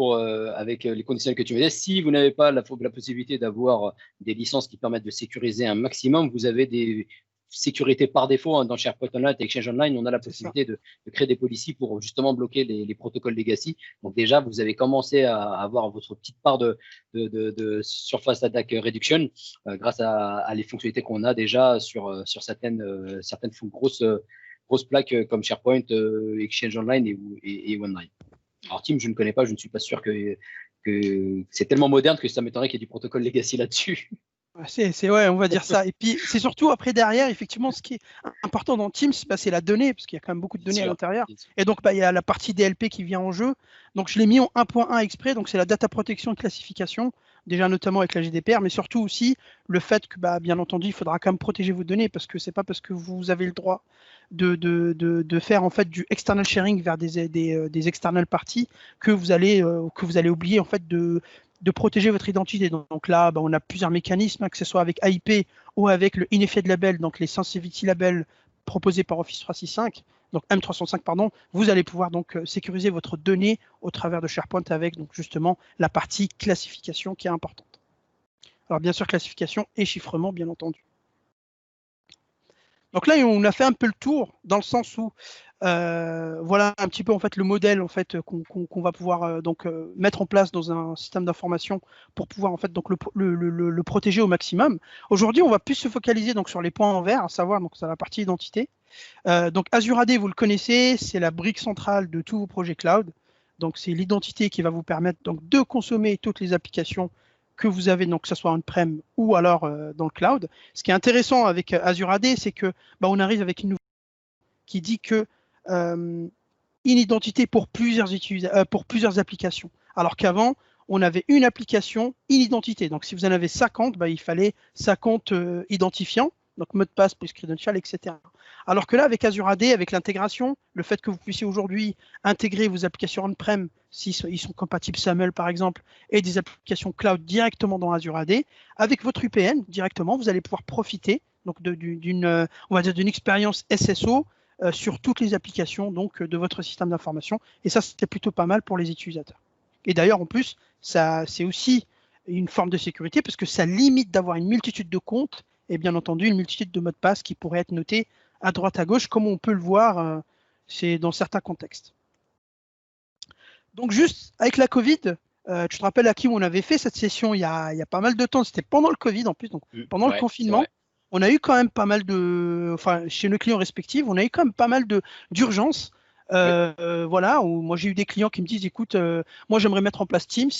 avec les conditionnels que tu me disais, si vous n'avez pas la possibilité d'avoir des licences qui permettent de sécuriser un maximum, vous avez sécurité par défaut, hein, dans SharePoint Online et Exchange Online, on a la possibilité de créer des policies pour justement bloquer les protocoles legacy. Donc déjà, vous avez commencé à avoir votre petite part de surface attack reduction grâce à les fonctionnalités qu'on a déjà sur certaines grosses plaques comme SharePoint, Exchange Online et OneDrive. Alors Teams, je ne connais pas, je ne suis pas sûr que c'est tellement moderne que ça m'étonnerait qu'il y ait du protocole legacy là-dessus. Ouais, on va dire ça. Et puis, c'est surtout après, derrière, effectivement, ce qui est important dans Teams, c'est la donnée, parce qu'il y a quand même beaucoup de données à l'intérieur. Et donc, il y a la partie DLP qui vient en jeu. Donc, je l'ai mis en 1.1 exprès. Donc, c'est la data protection et classification, déjà notamment avec la GDPR, mais surtout aussi le fait que, bien entendu, il faudra quand même protéger vos données, parce que c'est pas parce que vous avez le droit de faire en fait du external sharing vers des external parties que vous allez oublier en fait de protéger votre identité. Donc là, on a plusieurs mécanismes, que ce soit avec AIP ou avec le Unified Label, donc les Sensitivity Labels proposés par Office 365, donc M365, pardon, vous allez pouvoir donc sécuriser votre donnée au travers de SharePoint avec donc justement la partie classification qui est importante. Alors bien sûr, classification et chiffrement, bien entendu. Donc là, on a fait un peu le tour dans le sens où voilà un petit peu en fait le modèle en fait qu'on va pouvoir mettre en place dans un système d'information pour pouvoir en fait donc le protéger au maximum. Aujourd'hui, on va plus se focaliser donc sur les points en vert, à savoir donc sur la partie identité. Donc Azure AD, vous le connaissez, c'est la brique centrale de tous vos projets cloud. Donc c'est l'identité qui va vous permettre donc de consommer toutes les applications que vous avez, donc que ce soit on-prem ou alors dans le cloud. Ce qui est intéressant avec Azure AD, c'est que on arrive avec une nouvelle qui dit que une identité pour plusieurs applications. Alors qu'avant, on avait une application, une identité. Donc si vous en avez 50, il fallait 50 identifiants, donc mot de passe plus credential, etc. Alors que là, avec Azure AD, avec l'intégration, le fait que vous puissiez aujourd'hui intégrer vos applications on-prem, s'ils sont compatibles SAML par exemple, et des applications cloud directement dans Azure AD, avec votre UPN directement, vous allez pouvoir profiter donc d'une expérience SSO sur toutes les applications donc, de votre système d'information. Et ça, c'était plutôt pas mal pour les utilisateurs. Et d'ailleurs, en plus, c'est aussi une forme de sécurité parce que ça limite d'avoir une multitude de comptes et bien entendu une multitude de mots de passe qui pourraient être notés à droite à gauche, comme on peut le voir c'est dans certains contextes. Donc juste avec la Covid, tu te rappelles à qui on avait fait cette session il y a pas mal de temps, c'était pendant le Covid en plus, donc pendant le confinement. On a eu quand même pas mal chez nos clients respectifs, on a eu quand même pas mal d'urgences. Voilà, où moi j'ai eu des clients qui me disent écoute, moi j'aimerais mettre en place Teams,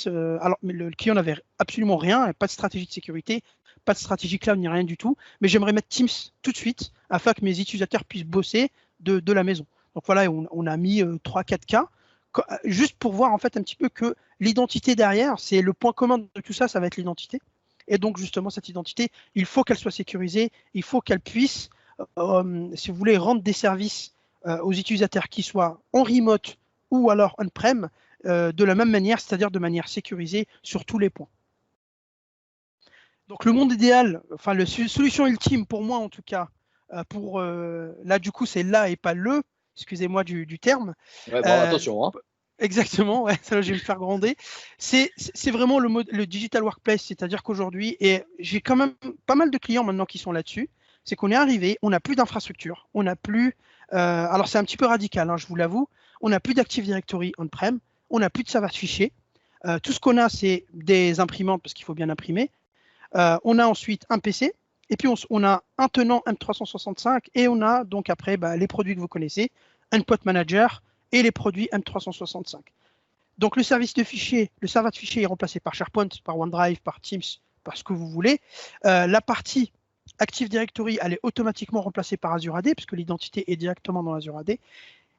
alors mais le client n'avait absolument rien, pas de stratégie de sécurité, pas de stratégie cloud ni rien du tout, mais j'aimerais mettre Teams tout de suite afin que mes utilisateurs puissent bosser de la maison. Donc voilà, on a mis 3-4 cas, juste pour voir en fait un petit peu que l'identité derrière, c'est le point commun de tout ça, ça va être l'identité. Et donc justement cette identité, il faut qu'elle soit sécurisée, il faut qu'elle puisse, si vous voulez, rendre des services aux utilisateurs qui soient en remote ou alors on-prem de la même manière, c'est-à-dire de manière sécurisée sur tous les points. Donc le monde idéal, enfin la solution ultime pour moi en tout cas, là du coup c'est là et pas le, excusez-moi du terme. Ouais, bon, attention. Hein. Exactement, ouais, ça je vais me faire gronder. C'est vraiment le digital workplace, c'est-à-dire qu'aujourd'hui, et j'ai quand même pas mal de clients maintenant qui sont là-dessus, c'est qu'on est arrivé, on n'a plus d'infrastructure, on n'a plus, alors c'est un petit peu radical, hein, je vous l'avoue, on n'a plus d'Active Directory on-prem, on n'a plus de serveur de fichiers, tout ce qu'on a c'est des imprimantes parce qu'il faut bien imprimer, on a ensuite un PC, et puis on a un tenant M365, et on a donc après les produits que vous connaissez, Endpoint Manager, et les produits M365. Donc le service de fichier, le serveur de fichier est remplacé par SharePoint, par OneDrive, par Teams, par ce que vous voulez. La partie Active Directory, elle est automatiquement remplacée par Azure AD, puisque l'identité est directement dans Azure AD.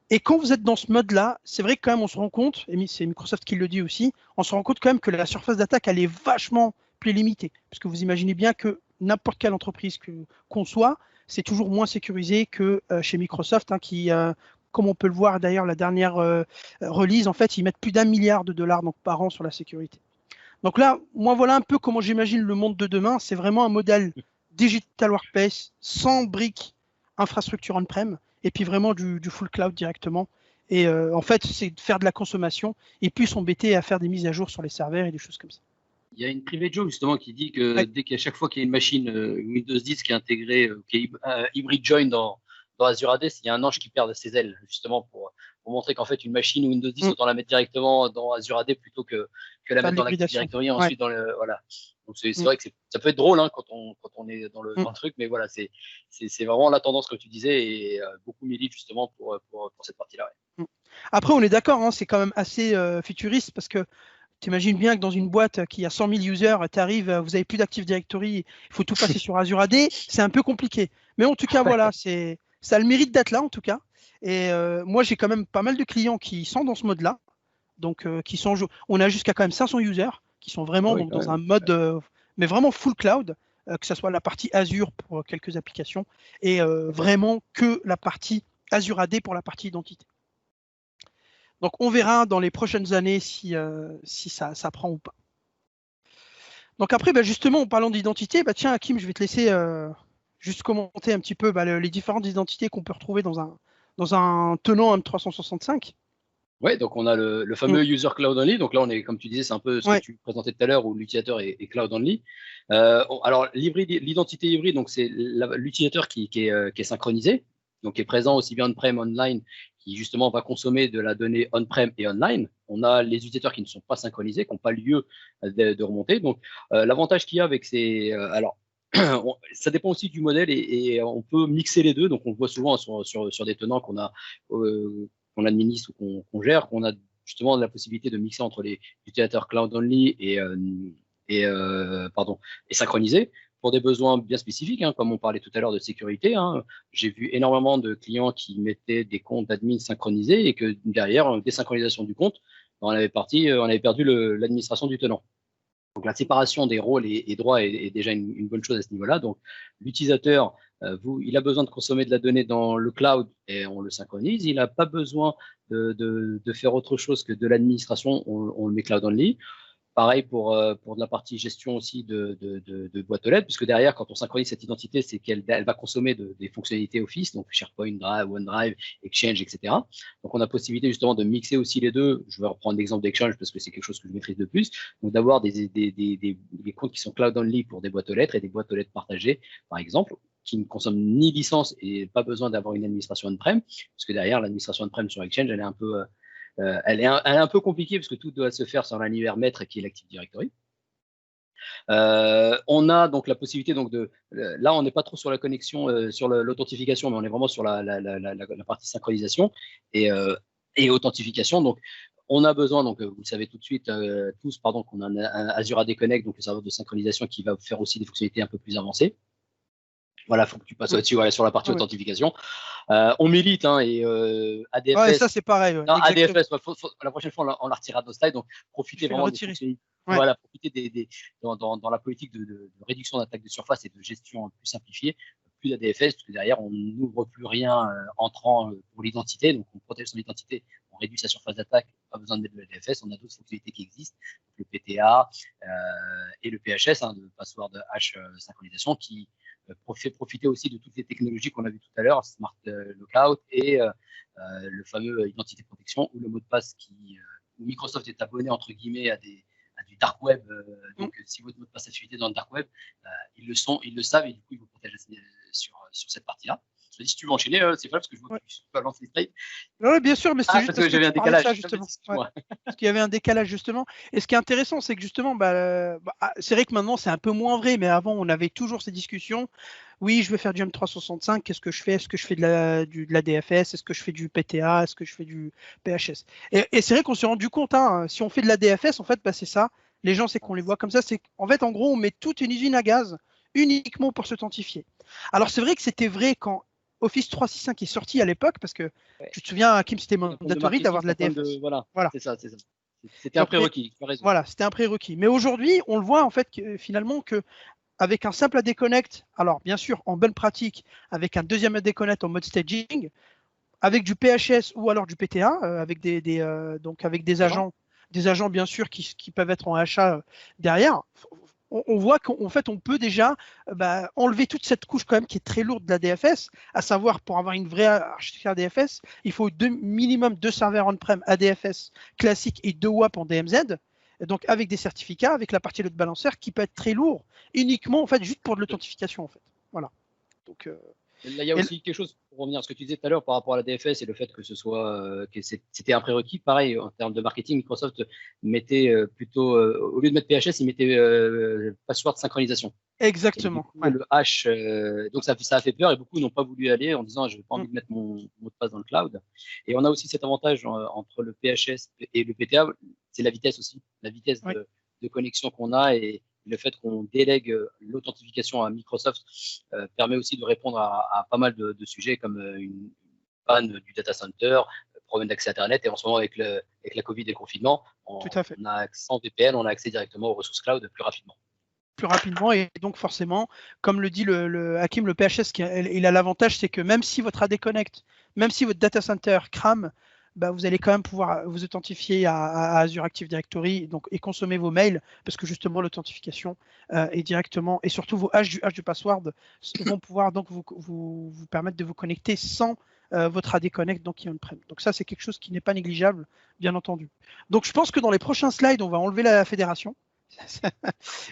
Et quand vous êtes dans ce mode-là, c'est vrai que quand même on se rend compte, et c'est Microsoft qui le dit aussi, on se rend compte quand même que la surface d'attaque, elle est vachement plus limitée. Parce que vous imaginez bien que n'importe quelle entreprise qu'on soit, c'est toujours moins sécurisé que chez Microsoft, hein, qui comme on peut le voir d'ailleurs, la dernière release, en fait, ils mettent plus d'1 milliard de dollars donc, par an sur la sécurité. Donc là, moi, voilà un peu comment j'imagine le monde de demain. C'est vraiment un modèle digital workplace, sans briques, infrastructure on-prem, et puis vraiment du full cloud directement. Et en fait, c'est de faire de la consommation et plus s'embêter à faire des mises à jour sur les serveurs et des choses comme ça. Il y a une private joke justement qui dit que dès qu'à chaque fois qu'il y a une machine Windows 10 qui est intégrée, qui est hybrid join dans Azure AD, il y a un ange qui perd ses ailes, justement pour montrer qu'en fait une machine Windows 10, autant la mettre directement dans Azure AD plutôt que la mettre dans l'Active Directory et ensuite dans le voilà. Donc c'est vrai que ça peut être drôle hein, quand on est dans le truc, mais voilà, c'est vraiment la tendance comme tu disais et beaucoup militent justement pour cette partie-là. Ouais. Après, on est d'accord, hein, c'est quand même assez futuriste parce que tu imagines bien que dans une boîte qui a 100 000 users, tu arrives, vous n'avez plus d'Active Directory, il faut tout passer sur Azure AD, c'est un peu compliqué. Mais en tout cas, voilà, ça a le mérite d'être là en tout cas. Et moi, j'ai quand même pas mal de clients qui sont dans ce mode-là. Donc, on a jusqu'à quand même 500 users qui sont vraiment dans un mode, mais vraiment full cloud, que ce soit la partie Azure pour quelques applications et vraiment que la partie Azure AD pour la partie identité. Donc, on verra dans les prochaines années si ça prend ou pas. Donc après, justement, en parlant d'identité, tiens, Hakim, je vais te laisser juste commenter un petit peu les différentes identités qu'on peut retrouver dans un tenant M365. Oui, donc on a le fameux user cloud only. Donc là, on est, comme tu disais, c'est un peu ce que tu présentais tout à l'heure où l'utilisateur est cloud only. Alors, l'identité hybride, donc c'est l'utilisateur qui est synchronisé, donc qui est présent aussi bien on-prem, online, qui justement va consommer de la donnée on-prem et online. On a les utilisateurs qui ne sont pas synchronisés, qui n'ont pas lieu de remonter. Donc, l'avantage qu'il y a avec ces… alors, ça dépend aussi du modèle et on peut mixer les deux. Donc, on le voit souvent sur des tenants qu'on a… qu'on administre ou qu'on gère, qu'on a justement la possibilité de mixer entre les utilisateurs cloud only et synchronisés pour des besoins bien spécifiques, hein, comme on parlait tout à l'heure de sécurité. Hein. J'ai vu énormément de clients qui mettaient des comptes d'admin synchronisés et que derrière, désynchronisation du compte, on avait perdu l'administration du tenant. Donc la séparation des rôles et droits est déjà une bonne chose à ce niveau-là. Donc l'utilisateur, il a besoin de consommer de la donnée dans le cloud et on le synchronise. Il n'a pas besoin de faire autre chose que de l'administration, on le met cloud only. Pareil pour de la partie gestion aussi de boîte aux lettres, puisque derrière, quand on synchronise cette identité, c'est qu'elle va consommer des fonctionnalités Office, donc SharePoint, Drive, OneDrive, Exchange, etc. Donc, on a possibilité justement de mixer aussi les deux. Je vais reprendre l'exemple d'Exchange parce que c'est quelque chose que je maîtrise de plus. Donc, d'avoir des comptes qui sont cloud only pour des boîtes aux lettres et des boîtes aux lettres partagées, par exemple, qui ne consomment ni licence et pas besoin d'avoir une administration on-prem, parce que derrière, l'administration on-prem sur Exchange, elle est un peu… elle est un peu compliquée parce que tout doit se faire sur l'annuaire maître qui est l'Active Directory. On a donc la possibilité là on n'est pas trop sur la connexion, sur l'authentification, mais on est vraiment sur la partie synchronisation et authentification. Donc on a besoin, donc vous le savez tout de suite tous, qu'on a un Azure AD Connect, donc le serveur de synchronisation qui va faire aussi des fonctionnalités un peu plus avancées. Voilà, il faut que tu passes là-dessus, sur la partie authentification. On milite, hein, et ADFS. Ouais, ça c'est pareil. Non, ADFS, la prochaine fois, on la retirera de nos slides. Donc, profitez vraiment voilà, profitez dans la politique de réduction d'attaque de surface et de gestion plus simplifiée, plus d'ADFS, parce que derrière, on n'ouvre plus rien entrant pour l'identité. Donc, on protège son identité, on réduit sa surface d'attaque, pas besoin de mettre de l'ADFS. On a d'autres fonctionnalités qui existent, donc le PTA et le PHS, hein, de password hash synchronisation, qui fait profiter aussi de toutes les technologies qu'on a vues tout à l'heure, Smart Lockout et le fameux identité protection ou le mot de passe où Microsoft est abonné entre guillemets à du dark web. Donc, si votre mot de passe est fuité dans le dark web, ils le savent et du coup, ils vous protègent sur cette partie-là. Si tu veux enchaîner, c'est pas parce que je vois que tu peux avancer les slides. Oui, bien sûr, mais c'est juste parce que j'avais un décalage. Justement. Parce qu'il y avait un décalage, justement. Et ce qui est intéressant, c'est que justement, c'est vrai que maintenant, c'est un peu moins vrai, mais avant, on avait toujours ces discussions. Oui, je veux faire du M365, qu'est-ce que je fais? Est-ce que je fais de la DFS? Est-ce que je fais du PTA? Est-ce que je fais du PHS? Et c'est vrai qu'on s'est rendu compte, hein, si on fait de la DFS, en fait, c'est ça. Les gens, c'est qu'on les voit comme ça. C'est en fait, en gros, on met toute une usine à gaz uniquement pour s'authentifier. Alors, c'est vrai que c'était vrai quand Office 365 est sorti à l'époque, parce que tu te souviens, Hakim, c'était mandatory d'avoir de la DFS. Voilà. C'est ça. C'était un prérequis. Voilà, c'était un prérequis. Mais aujourd'hui, on le voit en fait finalement que avec un simple AD Connect, alors bien sûr en bonne pratique, avec un deuxième AD Connect en mode staging, avec du PHS ou alors du PTA, avec avec des agents bien sûr qui peuvent être en achat derrière. On voit qu'en fait, on peut déjà enlever toute cette couche quand même qui est très lourde de la DFS, à savoir pour avoir une vraie architecture ADFS, il faut minimum 2 serveurs on-prem ADFS classique et 2 WAP en DMZ. donc avec des certificats, avec la partie load balancer qui peut être très lourd, uniquement en fait juste pour de l'authentification en fait. Voilà. Donc là, il y a aussi quelque chose, pour revenir à ce que tu disais tout à l'heure par rapport à la DFS et le fait que ce soit que c'était un prérequis. Pareil, en termes de marketing, Microsoft mettait plutôt, au lieu de mettre PHS, il mettait password synchronisation. Exactement. Et du coup, le hash, donc ça a fait peur et beaucoup n'ont pas voulu aller en disant je n'ai pas envie de mettre mon mot de passe dans le cloud. Et on a aussi cet avantage entre le PHS et le PTA, c'est la vitesse aussi, la vitesse de connexion qu'on a et le fait qu'on délègue l'authentification à Microsoft permet aussi de répondre à pas mal de sujets comme une panne du data center, problème d'accès Internet. Et en ce moment, avec la Covid et le confinement, on a accès en VPN, on a accès directement aux ressources cloud plus rapidement. Et donc forcément, comme le dit le Hakim, le PHS, il a l'avantage, c'est que même si votre AD Connect, même si votre data center crame, bah, vous allez quand même pouvoir vous authentifier à Azure Active Directory et consommer vos mails, parce que justement l'authentification est directement, et surtout vos hash du password vont pouvoir donc vous permettre de vous connecter sans votre AD Connect donc qui est on-prem. Donc ça, c'est quelque chose qui n'est pas négligeable, bien entendu. Donc je pense que dans les prochains slides, on va enlever la fédération.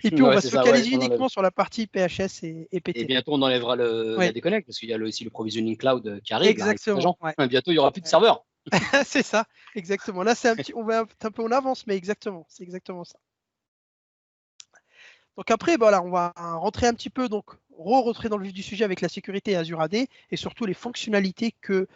Et puis on va se focaliser uniquement sur la partie PHS et PT. Et bientôt on enlèvera la déconnect parce qu'il y a aussi le provisioning cloud qui arrive. Exactement. Bientôt il n'y aura plus de serveurs. C'est ça, exactement. Là c'est on va un peu en avance, mais exactement, c'est exactement ça. Donc après, voilà, on va rentrer un petit peu, donc rentrer dans le vif du sujet avec la sécurité Azure AD et surtout les fonctionnalités que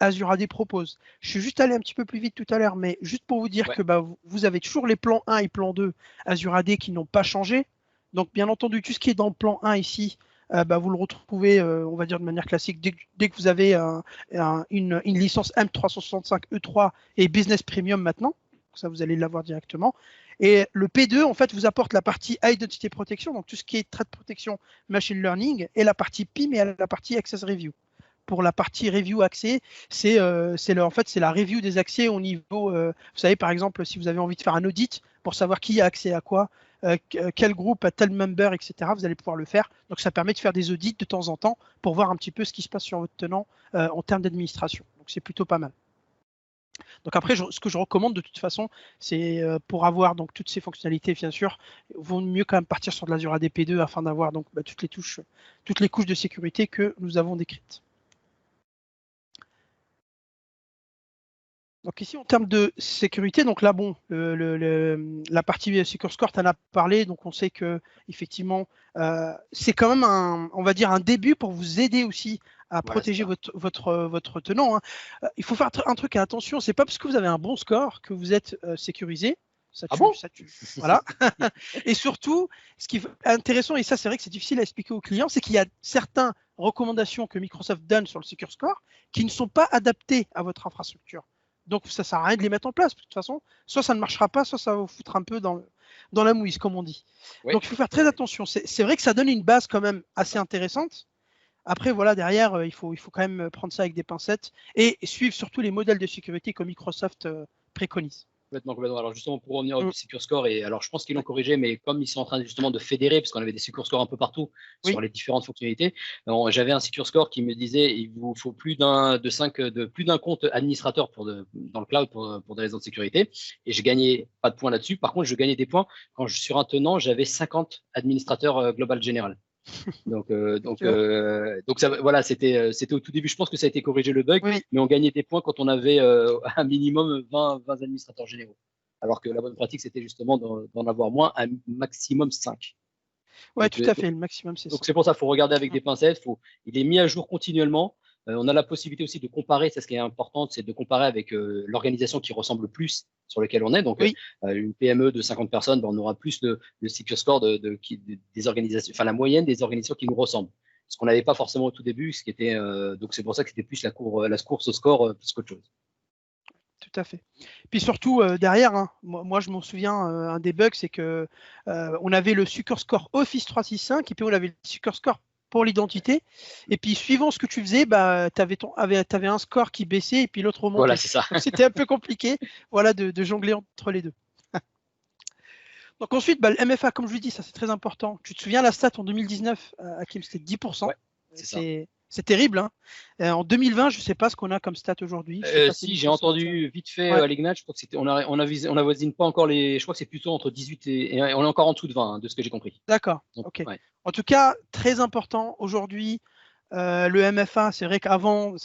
Azure AD propose. Je suis juste allé un petit peu plus vite tout à l'heure, mais juste pour vous dire que bah, vous avez toujours les plans 1 et plan 2 Azure AD qui n'ont pas changé. Donc bien entendu, tout ce qui est dans le plan 1 ici, bah, vous le retrouvez, on va dire de manière classique, dès que vous avez une licence M365 E3 et Business Premium maintenant. Ça, vous allez l'avoir directement. Et le P2, en fait, vous apporte la partie Identity Protection, donc tout ce qui est trait de protection Machine Learning, et la partie PIM et la partie Access Review. Pour la partie Review Accès, c'est en fait, la review des accès au niveau, vous savez, par exemple, si vous avez envie de faire un audit pour savoir qui a accès à quoi, quel groupe a tel member, etc., vous allez pouvoir le faire. Donc, ça permet de faire des audits de temps en temps pour voir un petit peu ce qui se passe sur votre tenant en termes d'administration. Donc, c'est plutôt pas mal. Donc après, ce que je recommande de toute façon, c'est pour avoir donc toutes ces fonctionnalités, bien sûr, il vaut mieux quand même partir sur de l'Azure AD P2 afin d'avoir donc toutes les couches de sécurité que nous avons décrites. Donc ici, en termes de sécurité, donc là, bon, la partie Secure Score, tu en as parlé, donc on sait que effectivement, c'est quand même on va dire un début pour vous aider aussi à protéger votre tenant. Hein. Il faut faire un truc à attention, c'est pas parce que vous avez un bon score que vous êtes sécurisé. Ça tue. Voilà. Et surtout, ce qui est intéressant, et ça c'est vrai que c'est difficile à expliquer aux clients, c'est qu'il y a certaines recommandations que Microsoft donne sur le Secure Score qui ne sont pas adaptées à votre infrastructure. Donc ça sert à rien de les mettre en place. De toute façon, soit ça ne marchera pas, soit ça va vous foutre un peu dans la mouise, comme on dit. Oui. Donc il faut faire très attention. C'est vrai que ça donne une base quand même assez intéressante. Après, voilà, derrière, il faut quand même prendre ça avec des pincettes et suivre surtout les modèles de sécurité que Microsoft préconise. Complètement. Alors justement, pour revenir au Secure Score, et alors je pense qu'ils l'ont corrigé, mais comme ils sont en train justement de fédérer, parce qu'on avait des Secure Scores un peu partout sur les différentes fonctionnalités, j'avais un Secure Score qui me disait il vous faut plus d'un compte administrateur dans le cloud pour des raisons de sécurité, et je gagnais pas de points là-dessus. Par contre, je gagnais des points quand sur un tenant, j'avais 50 administrateurs global général. Donc ça, voilà, c'était au tout début. Je pense que ça a été corrigé le bug, mais on gagnait des points quand on avait un minimum 20 administrateurs généraux. Alors que la bonne pratique, c'était justement d'en avoir moins, un maximum 5. Oui, tout à fait. Le maximum, c'est ça. Donc c'est pour ça qu'il faut regarder avec des pincettes. Il est mis à jour continuellement. On a la possibilité aussi de comparer, c'est ce qui est important, c'est de comparer avec l'organisation qui ressemble le plus sur laquelle on est. Donc, une PME de 50 personnes, on aura plus le Secure Score des organisations, enfin la moyenne des organisations qui nous ressemblent. Ce qu'on n'avait pas forcément au tout début, ce qui était donc c'est pour ça que c'était plus la course au score plus qu'autre chose. Tout à fait. Puis surtout derrière, hein, moi je m'en souviens, un des bugs, c'est que on avait le Secure Score Office 365 et puis on avait le Secure Score pour l'identité. Et puis, suivant ce que tu faisais, bah, tu avais un score qui baissait et puis l'autre remontait. Voilà, c'est ça. C'était un peu compliqué de jongler entre les deux. Donc ensuite, bah, le MFA, comme je vous dis, ça c'est très important. Tu te souviens la stat en 2019, Hakim, c'était 10%. Ouais, c'est C'est terrible. Hein. En 2020, je ne sais pas ce qu'on a comme stat aujourd'hui. Si, j'ai entendu vite fait à l'Ignat, je crois que c'était, on n'avoisine pas encore je crois que c'est plutôt entre 18 et on est encore en dessous de 20, hein, de ce que j'ai compris. D'accord. Ok. Ouais. En tout cas, très important aujourd'hui. Le MFA, c'est vrai qu'avant,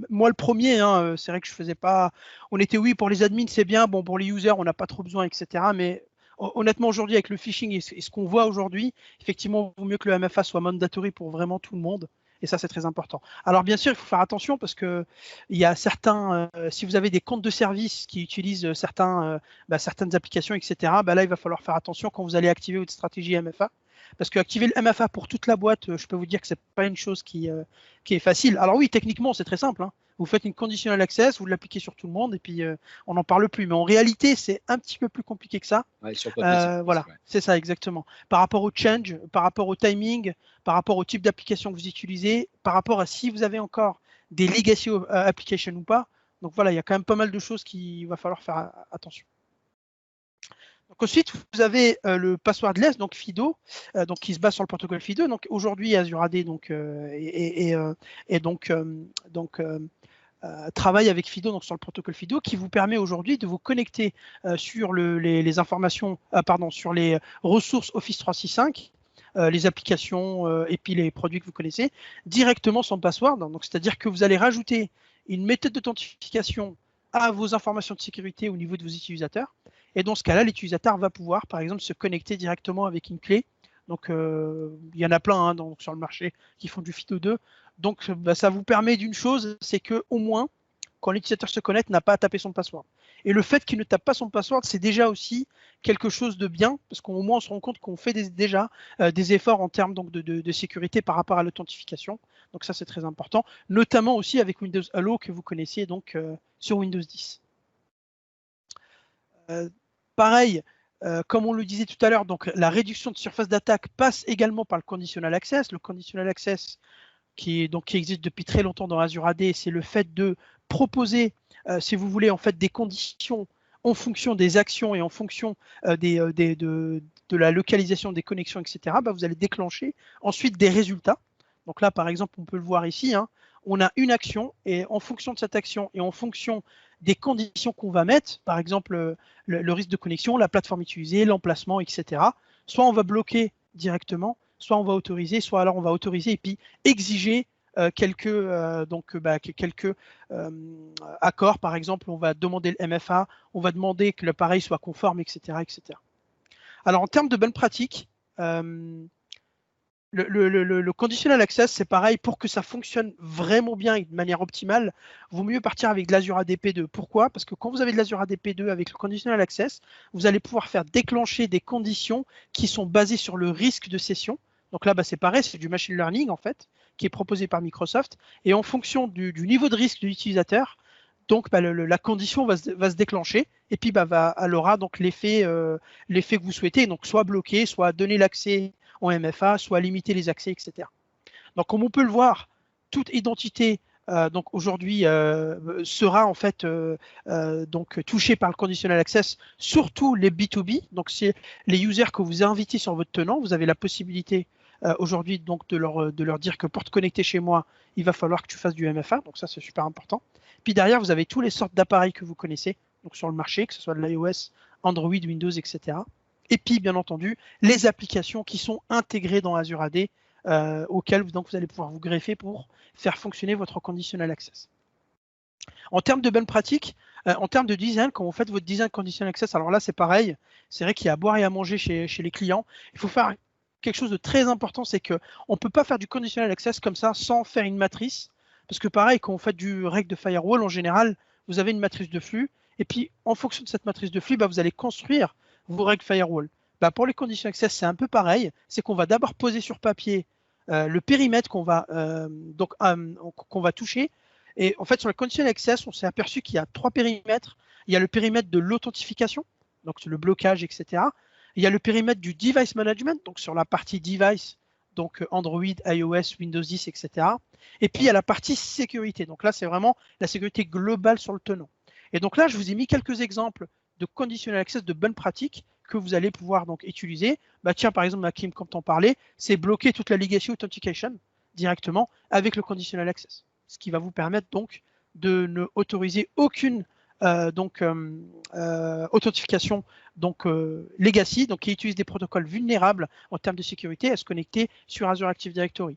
moi le premier, hein, c'est vrai que je faisais pas. On était pour les admins, c'est bien. Bon, pour les users, on n'a pas trop besoin, etc. Mais honnêtement, aujourd'hui, avec le phishing et ce qu'on voit aujourd'hui, effectivement, il vaut mieux que le MFA soit mandatory pour vraiment tout le monde. Et ça, c'est très important. Alors, bien sûr, il faut faire attention parce que il y a certains, si vous avez des comptes de service qui utilisent certaines applications, etc., là, il va falloir faire attention quand vous allez activer votre stratégie MFA. Parce que activer le MFA pour toute la boîte, je peux vous dire que c'est pas une chose qui est facile. Alors oui, techniquement, c'est très simple. Hein. Vous faites une conditional access, vous l'appliquez sur tout le monde et puis on n'en parle plus. Mais en réalité, c'est un petit peu plus compliqué que ça. Ouais, voilà, c'est ça exactement. Par rapport au change, par rapport au timing, par rapport au type d'application que vous utilisez, par rapport à si vous avez encore des legacy applications ou pas. Donc voilà, il y a quand même pas mal de choses qu'il va falloir faire attention. Donc ensuite, vous avez le passwordless, donc FIDO, donc qui se base sur le protocole FIDO. Donc aujourd'hui, Azure AD travaille avec FIDO, donc sur le protocole FIDO, qui vous permet aujourd'hui de vous connecter sur les informations, sur les ressources Office 365. Les applications et puis les produits que vous connaissez directement sans password. Donc, c'est-à-dire que vous allez rajouter une méthode d'authentification à vos informations de sécurité au niveau de vos utilisateurs. Et dans ce cas-là, l'utilisateur va pouvoir, par exemple, se connecter directement avec une clé. Donc, il y en a plein hein, sur le marché qui font du FIDO2. Donc, ça vous permet d'une chose, c'est qu'au moins, quand l'utilisateur se connecte, n'a pas à taper son password. Et le fait qu'il ne tape pas son password, c'est déjà aussi quelque chose de bien, parce qu'au moins, on se rend compte qu'on fait déjà des efforts en termes donc, de sécurité par rapport à l'authentification. Donc ça, c'est très important, notamment aussi avec Windows Hello que vous connaissiez donc sur Windows 10. Pareil, comme on le disait tout à l'heure, donc la réduction de surface d'attaque passe également par le conditional access. Le conditional access qui existe depuis très longtemps dans Azure AD, c'est le fait de proposer, si vous voulez, en fait, des conditions en fonction des actions et en fonction de la localisation des connexions, etc. Vous allez déclencher ensuite des résultats. Donc là, par exemple, on peut le voir ici, hein, on a une action et en fonction de cette action et en fonction des conditions qu'on va mettre, par exemple le risque de connexion, la plateforme utilisée, l'emplacement, etc. Soit on va bloquer directement, soit on va autoriser, soit alors on va autoriser et puis exiger quelques accords. Par exemple, on va demander le MFA, on va demander que l'appareil soit conforme, etc., etc. Alors en termes de bonnes pratiques, le conditional access, c'est pareil, pour que ça fonctionne vraiment bien et de manière optimale, vaut mieux partir avec de l'Azure AD P2. Pourquoi? Parce que quand vous avez de l'Azure AD P2 avec le conditional access, vous allez pouvoir faire déclencher des conditions qui sont basées sur le risque de session. Donc là, c'est pareil, c'est du machine learning en fait, qui est proposé par Microsoft. Et en fonction du niveau de risque de l'utilisateur, donc la condition va se déclencher et puis elle aura donc l'effet que vous souhaitez, donc soit bloquer, soit donner l'accès en MFA, soit limiter les accès, etc. Donc, comme on peut le voir, toute identité donc aujourd'hui sera en fait donc touchée par le conditional access, surtout les B2B. Donc, c'est les users que vous invitez sur votre tenant, vous avez la possibilité aujourd'hui donc de leur dire que pour te connecter chez moi, il va falloir que tu fasses du MFA. Donc ça, c'est super important. Puis derrière, vous avez toutes les sortes d'appareils que vous connaissez donc sur le marché, que ce soit de l'iOS, Android, Windows, etc. Et puis, bien entendu, les applications qui sont intégrées dans Azure AD, auxquelles donc, vous allez pouvoir vous greffer pour faire fonctionner votre conditional access. En termes de bonnes pratiques, en termes de design, quand vous faites votre design conditional access, alors là, c'est pareil. C'est vrai qu'il y a à boire et à manger chez les clients. Il faut faire quelque chose de très important, c'est qu'on ne peut pas faire du conditional access comme ça sans faire une matrice. Parce que pareil, quand vous faites du règle de firewall, en général, vous avez une matrice de flux. Et puis, en fonction de cette matrice de flux, vous allez construire vos règles firewall. Pour les conditions access, c'est un peu pareil. C'est qu'on va d'abord poser sur papier le périmètre qu'on va toucher. Et en fait, sur le conditional access, on s'est aperçu qu'il y a 3 périmètres. Il y a le périmètre de l'authentification, donc le blocage, etc. Il y a le périmètre du device management, donc sur la partie device, donc Android, iOS, Windows 10, etc. Et puis il y a la partie sécurité. Donc là, c'est vraiment la sécurité globale sur le tenant. Et donc là, je vous ai mis quelques exemples de conditional access de bonnes pratiques que vous allez pouvoir donc utiliser. Tiens, par exemple, Hakim, comme t'en parlais, c'est bloquer toute la legacy authentication. directement avec le conditional access, ce qui va vous permettre donc de ne autoriser aucune authentification legacy, donc qui utilise des protocoles vulnérables en termes de sécurité à se connecter sur Azure Active Directory.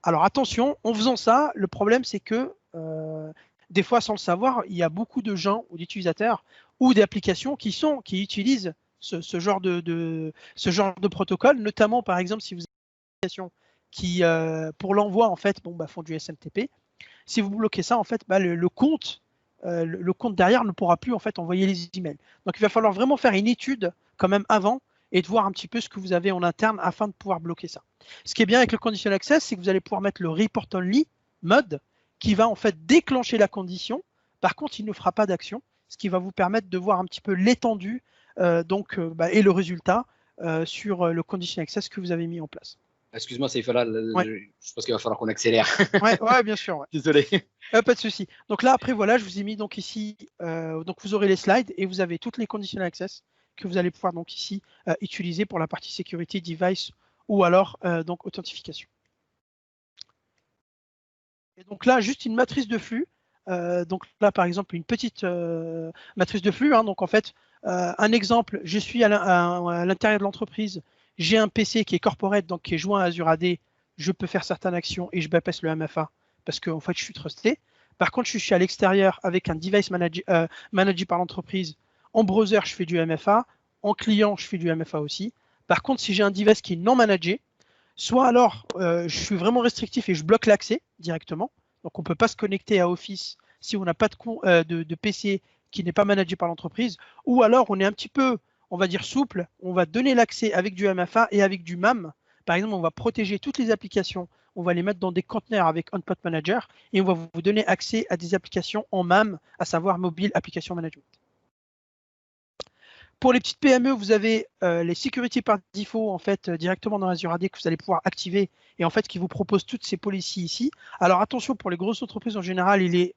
Alors attention, en faisant ça, le problème c'est que des fois, sans le savoir, il y a beaucoup de gens ou d'utilisateurs ou d'applications qui utilisent ce genre de protocole, notamment par exemple si vous avez une application qui pour l'envoi en fait font du SMTP. Si vous bloquez ça, en fait, le compte derrière ne pourra plus en fait envoyer les emails. Donc il va falloir vraiment faire une étude quand même avant et de voir un petit peu ce que vous avez en interne afin de pouvoir bloquer ça. Ce qui est bien avec le conditional access, c'est que vous allez pouvoir mettre le report only mode qui va en fait déclencher la condition. Par contre, il ne fera pas d'action, ce qui va vous permettre de voir un petit peu l'étendue et le résultat sur le conditional access que vous avez mis en place. Excuse-moi, Saïfallah, je pense qu'il va falloir qu'on accélère. Ouais, bien sûr. Ouais. Désolé. Pas de souci. Donc là, après, voilà, je vous ai mis donc ici, donc vous aurez les slides et vous avez toutes les conditional access que vous allez pouvoir donc ici utiliser pour la partie sécurité, device ou alors donc authentification. Et donc là, juste une matrice de flux. Donc là, par exemple, une petite matrice de flux. Hein, donc en fait, un exemple, je suis à l'intérieur de l'entreprise, j'ai un PC qui est corporate, donc qui est joint à Azure AD, je peux faire certaines actions et je bypass le MFA parce que en fait, je suis trusté. Par contre, je suis à l'extérieur avec un device managé par l'entreprise. En browser, je fais du MFA. En client, je fais du MFA aussi. Par contre, si j'ai un device qui est non managé, soit alors je suis vraiment restrictif et je bloque l'accès directement. Donc on ne peut pas se connecter à Office si on n'a pas de PC qui n'est pas managé par l'entreprise. Ou alors on est un petit peu, on va dire, souple. On va donner l'accès avec du MFA et avec du MAM. Par exemple, on va protéger toutes les applications. On va les mettre dans des conteneurs avec OnPod Manager et on va vous donner accès à des applications en MAM, à savoir Mobile Application Management. Pour les petites PME, vous avez les security par défaut en fait directement dans Azure AD que vous allez pouvoir activer et en fait qui vous propose toutes ces policies ici. Alors attention, pour les grosses entreprises en général, il est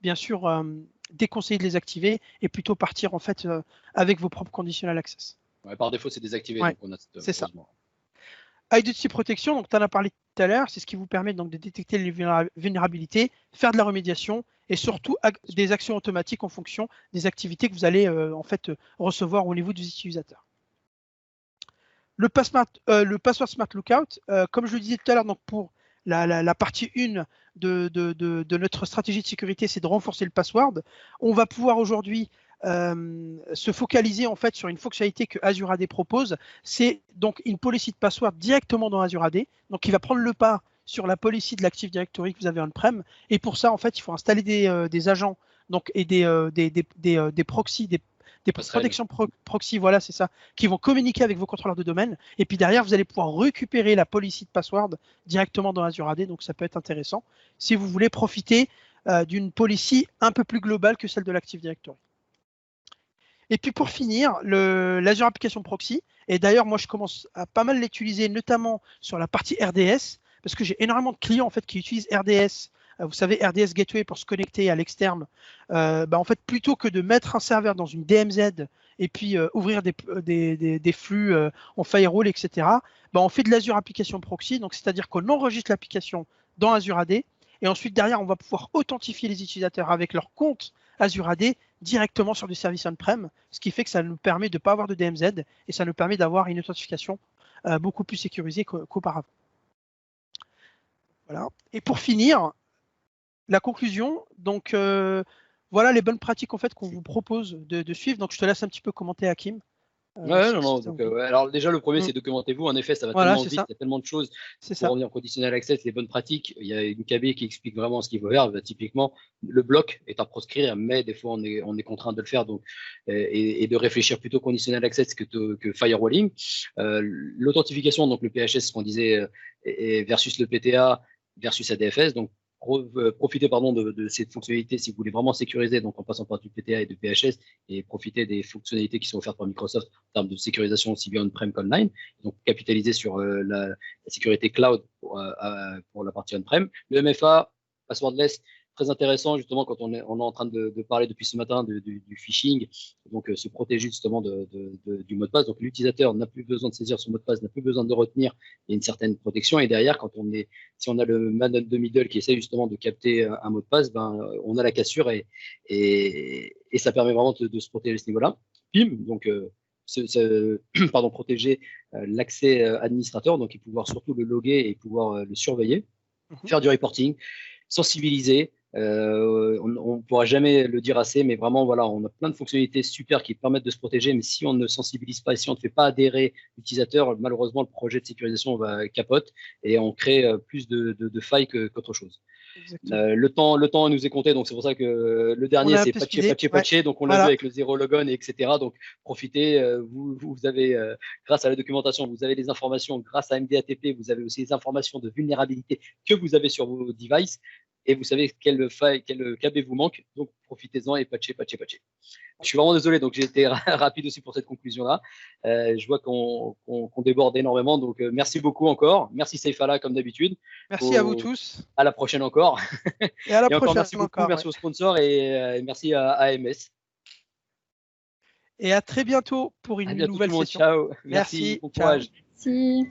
bien sûr déconseillé de les activer et plutôt partir en fait avec vos propres conditional access. Ouais, par défaut, c'est désactivé. Ouais, c'est ça. Identity Protection, donc tu en as parlé tout à l'heure, c'est ce qui vous permet donc de détecter les vulnérabilités, faire de la remédiation et surtout des actions automatiques en fonction des activités que vous allez en fait recevoir au niveau des utilisateurs. Le Password Smart Lookout, comme je le disais tout à l'heure, donc pour la partie 1 de notre stratégie de sécurité, c'est de renforcer le password. On va pouvoir aujourd'hui se focaliser en fait sur une fonctionnalité que Azure AD propose, c'est donc une policy de password directement dans Azure AD, donc qui va prendre le pas sur la policy de l'Active Directory que vous avez on-prem. Et pour ça, en fait, il faut installer des agents donc, et des proxys, des protections proxy, voilà, c'est ça, qui vont communiquer avec vos contrôleurs de domaine. Et puis derrière, vous allez pouvoir récupérer la policy de password directement dans Azure AD, donc ça peut être intéressant si vous voulez profiter d'une policy un peu plus globale que celle de l'Active Directory. Et puis pour finir, l'Azure Application Proxy, et d'ailleurs moi je commence à pas mal l'utiliser, notamment sur la partie RDS, parce que j'ai énormément de clients en fait qui utilisent RDS. Vous savez, RDS Gateway pour se connecter à l'externe. En fait, plutôt que de mettre un serveur dans une DMZ et puis ouvrir des flux en firewall, etc., on fait de l'Azure Application Proxy, donc c'est-à-dire qu'on enregistre l'application dans Azure AD, et ensuite derrière, on va pouvoir authentifier les utilisateurs avec leur compte Azure AD directement sur du service on-prem, ce qui fait que ça nous permet de ne pas avoir de DMZ et ça nous permet d'avoir une authentification beaucoup plus sécurisée qu'auparavant. Voilà. Et pour finir, la conclusion, donc voilà les bonnes pratiques en fait qu'on vous propose de suivre. Donc je te laisse un petit peu commenter, Hakim. Alors déjà le premier c'est documentez-vous, en effet ça va tellement vite, il y a tellement de choses pour revenir au conditionnel access, les bonnes pratiques, il y a une KB qui explique vraiment ce qu'il faut faire. Typiquement le bloc est à proscrire, mais des fois on est contraint de le faire, donc et de réfléchir plutôt conditionnel access que firewalling. L'authentification, donc le PHS, ce qu'on disait, versus le PTA versus ADFS, donc profitez de cette fonctionnalité si vous voulez vraiment sécuriser, donc en passant par du PTA et du PHS, et profiter des fonctionnalités qui sont offertes par Microsoft en termes de sécurisation aussi bien on-prem qu'online. Donc capitaliser sur la sécurité cloud pour la partie on-prem. Le MFA, passwordless, très intéressant justement quand on est en train de parler depuis ce matin du phishing, donc se protéger justement du mot de passe. Donc l'utilisateur n'a plus besoin de saisir son mot de passe, n'a plus besoin de le retenir, il y a une certaine protection. Et derrière, si on a le man in the middle qui essaie justement de capter un mot de passe, on a la cassure et ça permet vraiment de se protéger à ce niveau-là. PIM, donc protéger l'accès administrateur, donc et pouvoir surtout le loguer et pouvoir le surveiller, faire du reporting, sensibiliser. On ne pourra jamais le dire assez, mais vraiment, voilà, on a plein de fonctionnalités super qui permettent de se protéger, mais si on ne sensibilise pas et si on ne fait pas adhérer l'utilisateur, malheureusement, le projet de sécurisation va capote et on crée plus de failles qu'autre chose. Le temps nous est compté, donc c'est pour ça que le dernier c'est patcher, donc on l'a vu avec le zéro logon, etc. Donc profitez, vous avez, grâce à la documentation, vous avez les informations, grâce à MDATP, vous avez aussi les informations de vulnérabilité que vous avez sur vos devices et vous savez quel KB vous manque, donc profitez-en et patchez. Je suis vraiment désolé, donc j'ai été rapide aussi pour cette conclusion-là. Je vois qu'on déborde énormément, donc merci beaucoup encore. Merci Saifala comme d'habitude. Merci à vous tous. À la prochaine encore. Et à la prochaine merci beaucoup, merci aux sponsors et merci à AMS. Et à très bientôt pour une nouvelle session. Ciao. Merci. Bon courage. Merci.